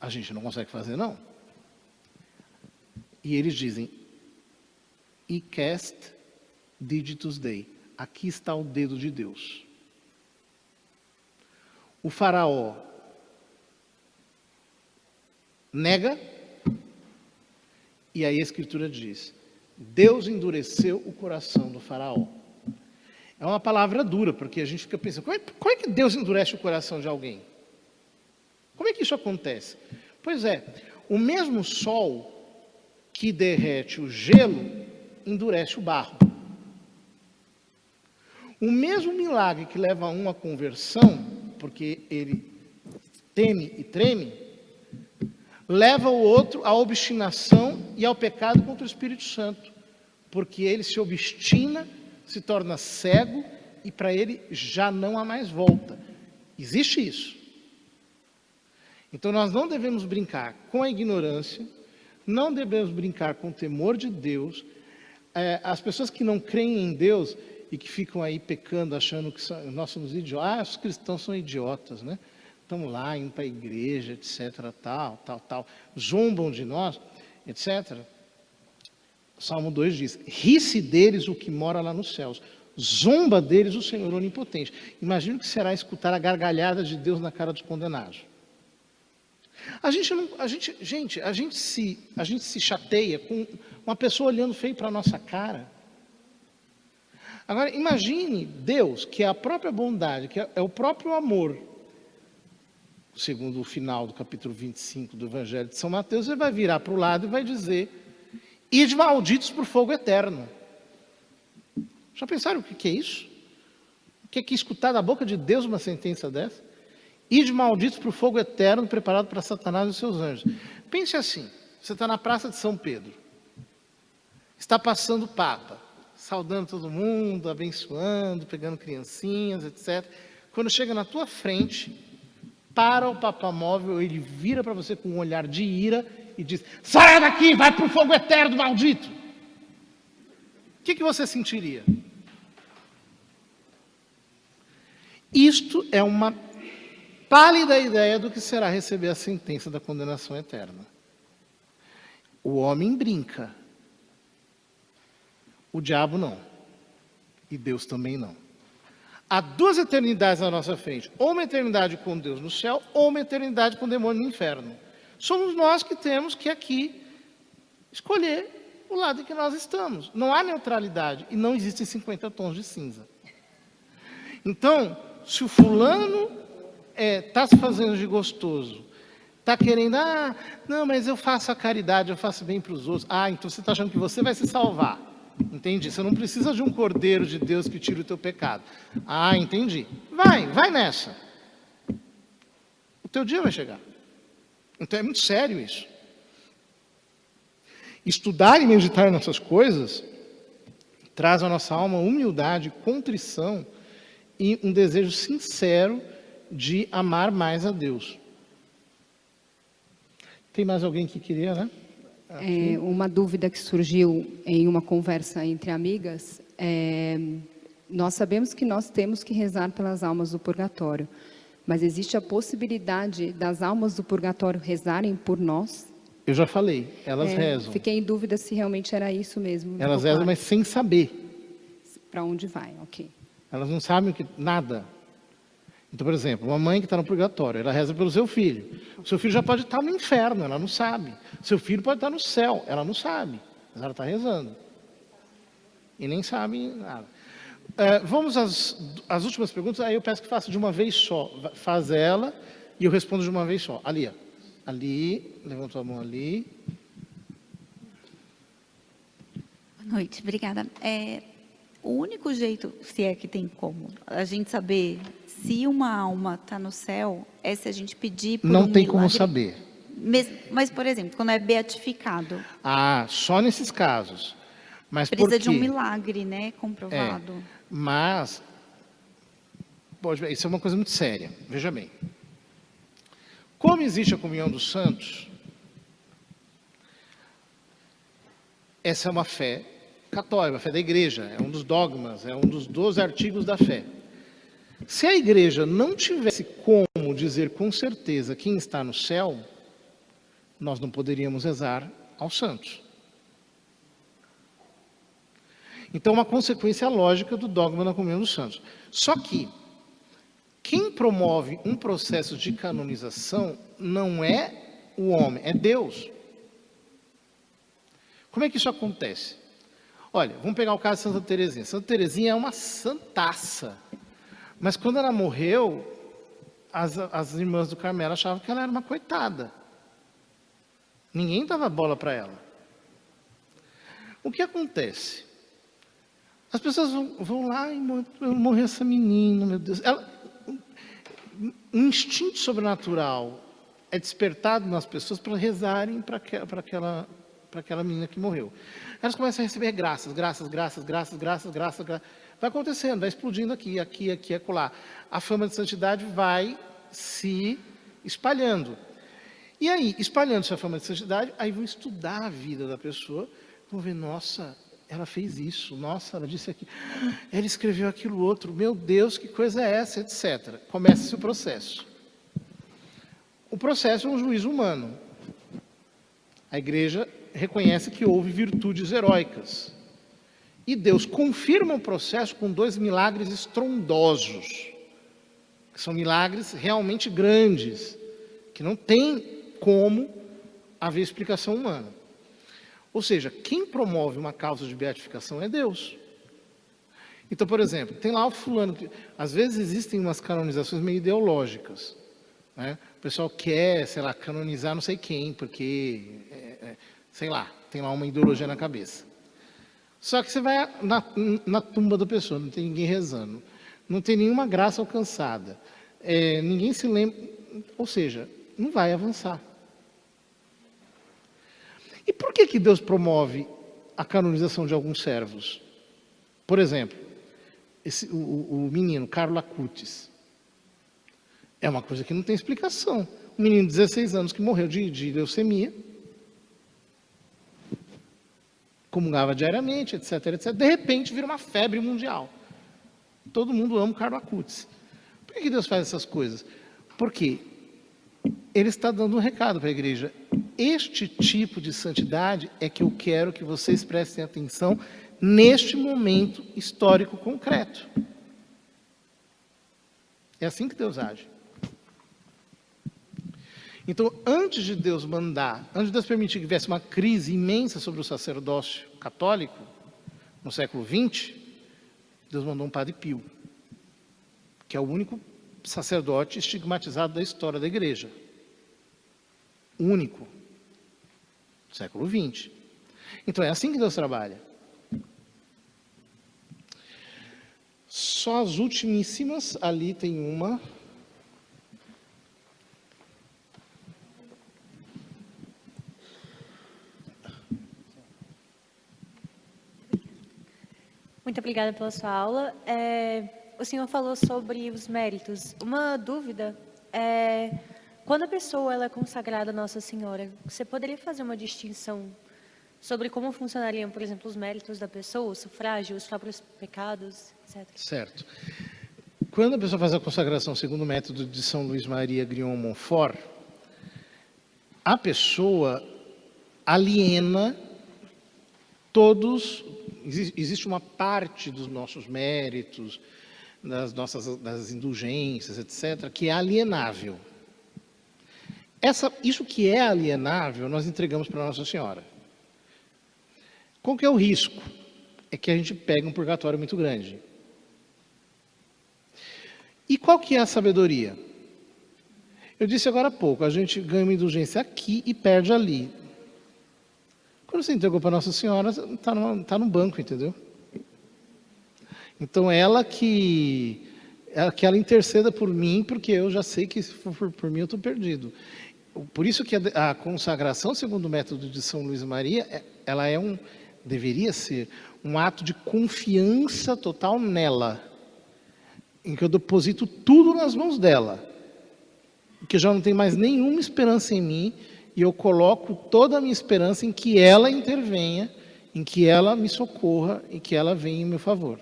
A: a gente não consegue fazer, não. E eles dizem: Icest digitus Dei, aqui está o dedo de Deus. O faraó nega, e aí a Escritura diz: Deus endureceu o coração do faraó. É uma palavra dura, porque a gente fica pensando, como é que Deus endurece o coração de alguém? Como é que isso acontece? Pois é, o mesmo sol que derrete o gelo, endurece o barro. O mesmo milagre que leva um à conversão, porque ele teme e treme, leva o outro à obstinação e ao pecado contra o Espírito Santo, porque ele se obstina, se torna cego e para ele já não há mais volta. Existe isso. Então nós não devemos brincar com a ignorância, não devemos brincar com o temor de Deus. As pessoas que não creem em Deus e que ficam aí pecando, achando que nós somos idiotas, os cristãos são idiotas, né? Estamos lá, indo para a igreja, etc, tal, zombam de nós, etc. Salmo 2 diz: ri-se deles o que mora lá nos céus, zomba deles o Senhor onipotente. Imagina o que será escutar a gargalhada de Deus na cara dos condenados. A gente se chateia com uma pessoa olhando feio para a nossa cara. Agora, imagine Deus, que é a própria bondade, que é o próprio amor. Segundo o final do capítulo 25 do Evangelho de São Mateus, ele vai virar para o lado e vai dizer: ide malditos por fogo eterno. Já pensaram o que é isso? O que é que escutar da boca de Deus uma sentença dessa? Ide malditos por fogo eterno preparado para Satanás e os seus anjos. Pense assim, você está na Praça de São Pedro, está passando o Papa, saudando todo mundo, abençoando, pegando criancinhas, etc. Quando chega na tua frente, para o papamóvel, ele vira para você com um olhar de ira e diz: saia daqui, vai para o fogo eterno, maldito. O que você sentiria? Isto é uma pálida ideia do que será receber a sentença da condenação eterna. O homem brinca, o diabo não, e Deus também não. Há 2 eternidades na nossa frente, ou uma eternidade com Deus no céu, ou uma eternidade com o demônio no inferno. Somos nós que temos que aqui escolher o lado em que nós estamos. Não há neutralidade e não existem 50 tons de cinza. Então, se o fulano está se fazendo de gostoso, está querendo, não, mas eu faço a caridade, eu faço bem para os outros. Então você está achando que você vai se salvar. Entendi. Você não precisa de um cordeiro de Deus que tire o teu pecado. Entendi. Vai nessa. O teu dia vai chegar. Então é muito sério isso. Estudar e meditar nessas coisas traz à nossa alma humildade, contrição e um desejo sincero de amar mais a Deus. Tem mais alguém que queria, né?
F: Uma dúvida que surgiu em uma conversa entre amigas. Nós sabemos que nós temos que rezar pelas almas do purgatório, mas existe a possibilidade das almas do purgatório rezarem por nós?
A: Eu já falei, elas rezam.
F: Fiquei em dúvida se realmente era isso mesmo.
A: Elas rezam, mas sem saber.
F: Para onde vai, ok.
A: Elas não sabem nada. Então, por exemplo, uma mãe que está no purgatório, ela reza pelo seu filho. O seu filho já pode estar no inferno, ela não sabe. O seu filho pode estar no céu, ela não sabe. Mas ela está rezando. E nem sabe nada. Vamos às últimas perguntas, aí eu peço que faça de uma vez só. Faz ela e eu respondo de uma vez só. Ali, ó. Ali, levantou a mão ali.
E: Boa noite, obrigada. O único jeito, se é que tem como, a gente saber se uma alma está no céu, é se a gente pedir por
A: Não
E: um
A: tem como
E: milagre.
A: saber.
E: Mas, por exemplo, quando é beatificado,
A: Só nesses casos. Mas por
E: precisa de um
A: quê?
E: milagre, né, comprovado.
A: Mas, isso é uma coisa muito séria. Veja bem. Como existe a comunhão dos santos, essa é uma fé católica, a fé da igreja, é um dos dogmas, é um dos 12 artigos da fé. Se a igreja não tivesse como dizer com certeza quem está no céu, nós não poderíamos rezar aos santos. Então, uma consequência lógica do dogma da comunhão dos santos. Só que, quem promove um processo de canonização não é o homem, é Deus. Como é que isso acontece? Olha, vamos pegar o caso de Santa Teresinha. Santa Teresinha é uma santaça. Mas quando ela morreu, as irmãs do Carmelo achavam que ela era uma coitada. Ninguém dava bola para ela. O que acontece? As pessoas vão lá e morrer essa menina, meu Deus. Um instinto sobrenatural é despertado nas pessoas para rezarem para aquela menina que morreu. Elas começam a receber graças. Vai acontecendo, vai explodindo aqui, acolá. A fama de santidade vai se espalhando. E aí, espalhando-se a fama de santidade, aí vão estudar a vida da pessoa, vão ver, nossa, ela fez isso, nossa, ela disse aquilo, ela escreveu aquilo outro, meu Deus, que coisa é essa, etc. Começa-se o processo. O processo é um juízo humano. A igreja reconhece que houve virtudes heróicas. E Deus confirma o processo com 2 milagres estrondosos, que são milagres realmente grandes, que não tem como haver explicação humana. Ou seja, quem promove uma causa de beatificação é Deus. Então, por exemplo, tem lá o fulano, que às vezes existem umas canonizações meio ideológicas, né? O pessoal quer, sei lá, canonizar não sei quem, porque, sei lá, tem lá uma ideologia na cabeça. Só que você vai na tumba da pessoa, não tem ninguém rezando, não tem nenhuma graça alcançada, ninguém se lembra, ou seja, não vai avançar. E por que Deus promove a canonização de alguns servos? Por exemplo, o menino, Carlo Acutis. É uma coisa que não tem explicação. Um menino de 16 anos que morreu de leucemia, comungava diariamente, etc, etc. De repente, vira uma febre mundial. Todo mundo ama o Carlo Acutis. Por que Deus faz essas coisas? Porque Ele está dando um recado para a igreja. Este tipo de santidade é que eu quero que vocês prestem atenção neste momento histórico concreto. É assim que Deus age. Então, antes de Deus mandar, antes de Deus permitir que tivesse uma crise imensa sobre o sacerdócio católico, no século XX, Deus mandou um padre Pio, que é o único sacerdote estigmatizado da história da igreja. Único. Século XX. Então é assim que Deus trabalha. Só as ultimíssimas, ali tem uma.
G: Muito obrigada pela sua aula. O senhor falou sobre os méritos. Uma dúvida é, quando a pessoa ela é consagrada a Nossa Senhora, você poderia fazer uma distinção sobre como funcionariam, por exemplo, os méritos da pessoa, o sufrágio, os próprios pecados, etc.
A: Certo. Quando a pessoa faz a consagração segundo o método de São Luís Maria Grignon Montfort, a pessoa aliena todos, existe uma parte dos nossos méritos, das indulgências, etc., que é alienável. Isso que é alienável, nós entregamos para Nossa Senhora. Qual que é o risco? É que a gente pega um purgatório muito grande. E qual que é a sabedoria? Eu disse agora há pouco, a gente ganha uma indulgência aqui e perde ali. Quando você entregou para Nossa Senhora, está no banco, entendeu? Então, ela interceda por mim, porque eu já sei que se for por mim eu estou perdido. Por isso que a consagração, segundo o método de São Luís Maria, ela deveria ser um ato de confiança total nela, em que eu deposito tudo nas mãos dela, que já não tem mais nenhuma esperança em mim, e eu coloco toda a minha esperança em que ela intervenha, em que ela me socorra, e que ela venha em meu favor.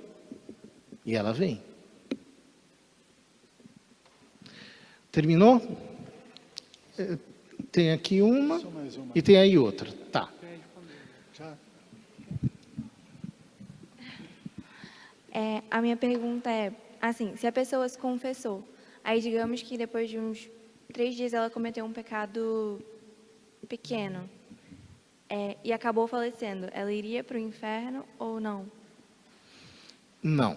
A: E ela vem. Terminou? Tem aqui uma e tem aí outra. Tá.
H: A minha pergunta é, assim, se a pessoa se confessou, aí digamos que depois de uns 3 dias ela cometeu um pecado pequeno e acabou falecendo, ela iria para o inferno ou não?
A: Não.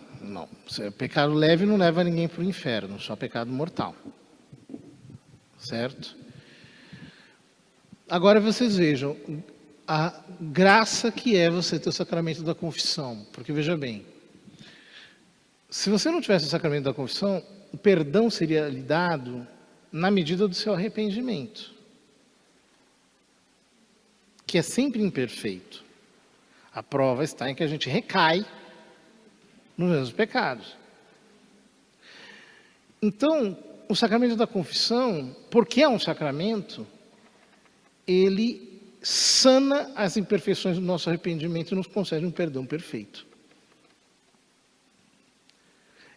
A: Pecado leve não leva ninguém para o inferno, só pecado mortal. Certo? Agora vocês vejam a graça que é você ter o sacramento da confissão. Porque, veja bem, se você não tivesse o sacramento da confissão, o perdão seria lhe dado na medida do seu arrependimento, que é sempre imperfeito. A prova está em que a gente recai nos mesmos pecados. Então, o sacramento da confissão, porque é um sacramento, ele sana as imperfeições do nosso arrependimento e nos concede um perdão perfeito.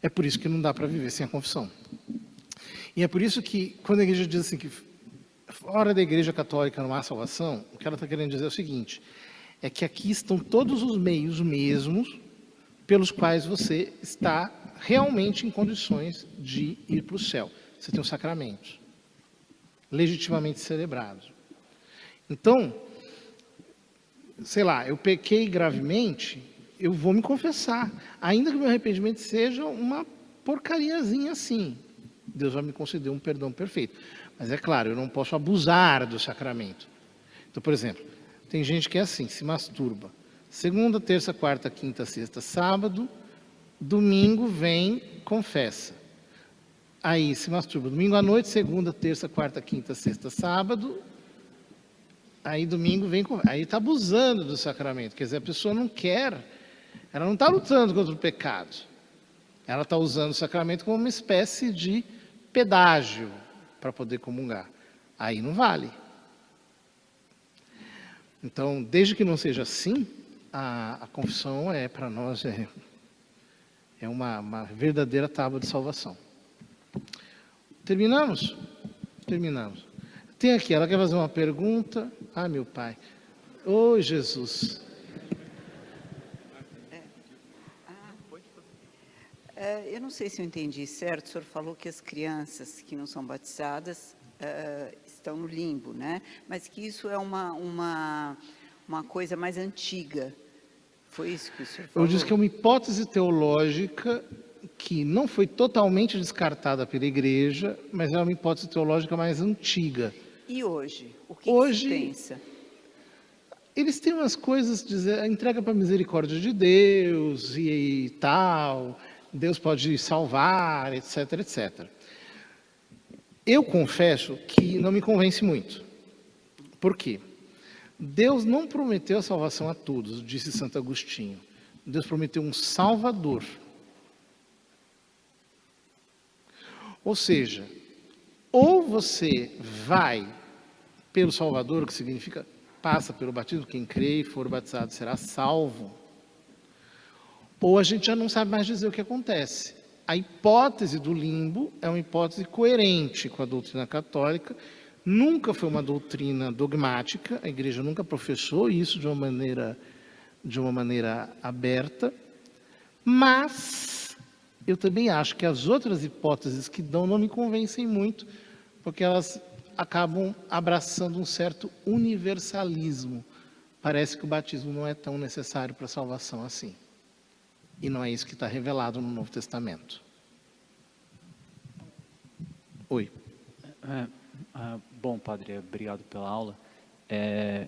A: É por isso que não dá para viver sem a confissão. E é por isso que, quando a igreja diz assim que fora da igreja católica não há salvação, o que ela está querendo dizer é o seguinte, é que aqui estão todos os meios mesmos pelos quais você está realmente em condições de ir para o céu. Você tem um sacramento legitimamente celebrado. Então, sei lá, eu pequei gravemente, eu vou me confessar, ainda que o meu arrependimento seja uma porcariazinha assim. Deus vai me conceder um perdão perfeito. Mas é claro, eu não posso abusar do sacramento. Então, por exemplo, tem gente que é assim, se masturba. Segunda, terça, quarta, quinta, sexta, sábado, domingo vem, confessa. Aí se masturba. Domingo à noite, segunda, terça, quarta, quinta, sexta, sábado. Aí domingo vem, aí está abusando do sacramento. Quer dizer, a pessoa não quer, ela não está lutando contra o pecado. Ela está usando o sacramento como uma espécie de pedágio para poder comungar. Aí não vale. Então, desde que não seja assim, a confissão para nós, é uma verdadeira tábua de salvação. Terminamos? Terminamos. Tem aqui, ela quer fazer uma pergunta. Ah, meu pai. Ô, Jesus.
I: Eu não sei se eu entendi certo, o senhor falou que as crianças que não são batizadas estão no limbo, né? Mas que isso é uma coisa mais antiga. Foi isso que o senhor falou?
A: Eu disse que é uma hipótese teológica que não foi totalmente descartada pela igreja, mas é uma hipótese teológica mais antiga.
I: E hoje? O que
A: Hoje,
I: se pensa?
A: Eles têm umas coisas, dizer, entrega para a misericórdia de Deus e tal, Deus pode salvar, etc, etc. Eu confesso que não me convence muito. Por quê? Deus não prometeu a salvação a todos, disse Santo Agostinho. Deus prometeu um Salvador. Ou seja, ou você vai pelo Salvador, que significa passa pelo batismo, quem crê e for batizado será salvo, ou a gente já não sabe mais dizer o que acontece. A hipótese do limbo é uma hipótese coerente com a doutrina católica, nunca foi uma doutrina dogmática, a igreja nunca professou isso de uma maneira aberta, mas eu também acho que as outras hipóteses que dão não me convencem muito, porque elas acabam abraçando um certo universalismo. Parece que o batismo não é tão necessário para a salvação assim. E não é isso que está revelado no Novo Testamento. Oi.
J: Bom, padre, obrigado pela aula.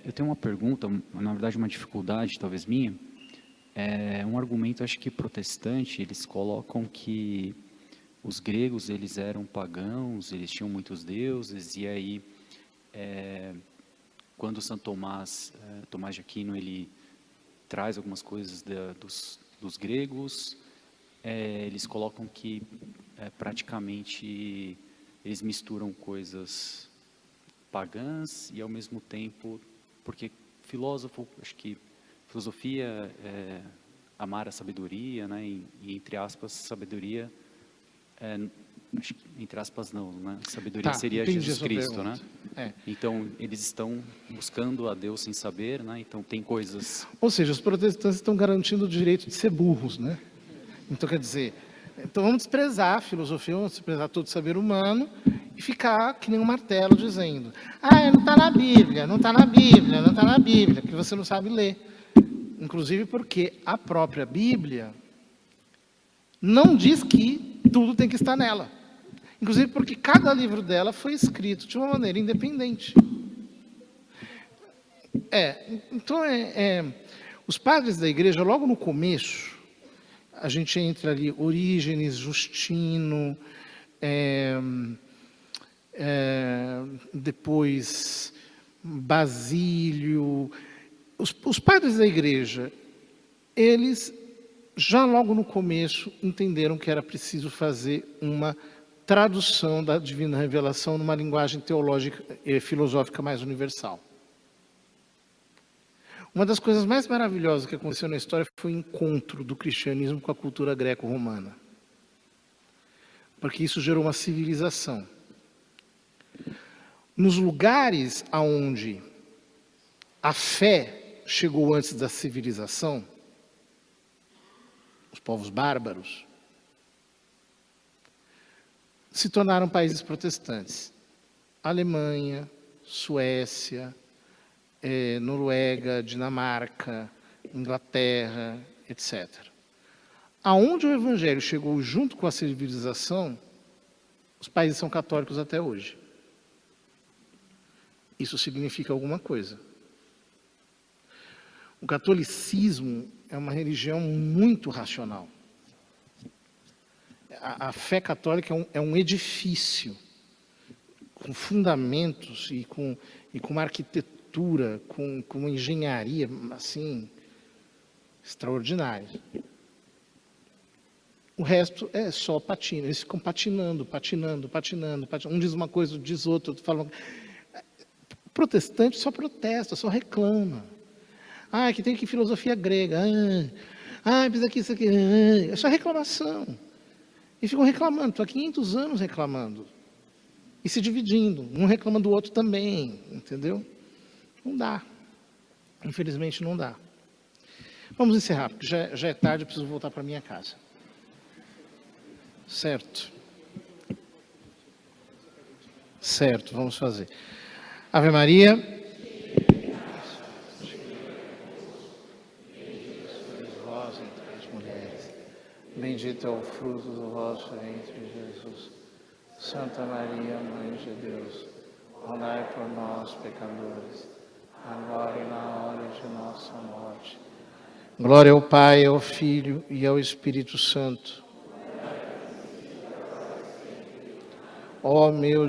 J: Eu tenho uma pergunta, na verdade uma dificuldade, talvez minha. Um argumento, acho que protestante, eles colocam que os gregos, eles eram pagãos, eles tinham muitos deuses, e aí, quando São Tomás de Aquino, ele traz algumas coisas dos gregos, eles colocam que praticamente eles misturam coisas pagãs e ao mesmo tempo, porque filósofo, acho que filosofia é amar a sabedoria, né? E entre aspas, sabedoria, acho que, entre aspas não, né? Sabedoria seria Jesus Cristo, né? Então, eles estão buscando a Deus sem saber, né? Então, tem coisas...
A: Ou seja, os protestantes estão garantindo o direito de ser burros, né? Então, quer dizer, então vamos desprezar a filosofia, vamos desprezar todo o saber humano e ficar que nem um martelo dizendo: não está na Bíblia, não está na Bíblia, não está na Bíblia, que você não sabe ler. Inclusive porque a própria Bíblia não diz que tudo tem que estar nela. Inclusive porque cada livro dela foi escrito de uma maneira independente. Então, os padres da igreja, logo no começo, a gente entra ali, Orígenes, Justino, depois Basílio. Os padres da igreja, eles já logo no começo entenderam que era preciso fazer uma tradução da divina revelação numa linguagem teológica e filosófica mais universal. Uma das coisas mais maravilhosas que aconteceu na história foi o encontro do cristianismo com a cultura greco-romana. Porque isso gerou uma civilização. Nos lugares onde a fé chegou antes da civilização, os povos bárbaros, se tornaram países protestantes. Alemanha, Suécia, Noruega, Dinamarca, Inglaterra, etc. Aonde o evangelho chegou junto com a civilização, os países são católicos até hoje. Isso significa alguma coisa. O catolicismo é uma religião muito racional. A fé católica é um edifício com fundamentos e com uma arquitetura, com uma engenharia assim extraordinária. O resto é só patina. Eles ficam patinando. Um diz uma coisa, diz outra. Fala... O protestante só protesta, só reclama. Que tem aqui filosofia grega. Precisa aqui, isso aqui. É só reclamação. E ficam reclamando. Estou há 500 anos reclamando. E se dividindo. Um reclama do outro também. Entendeu? Não dá. Infelizmente não dá. Vamos encerrar, porque já é tarde, eu preciso voltar para minha casa. Certo. Certo, vamos fazer. Ave Maria. Bendita sois vós entre as mulheres. Bendito Bendito é o fruto do vosso ventre, Jesus. Santa Maria, Mãe de Deus, rogai por nós, pecadores, agora e na hora de nossa morte. Glória ao Pai, ao Filho e ao Espírito Santo. Ó meu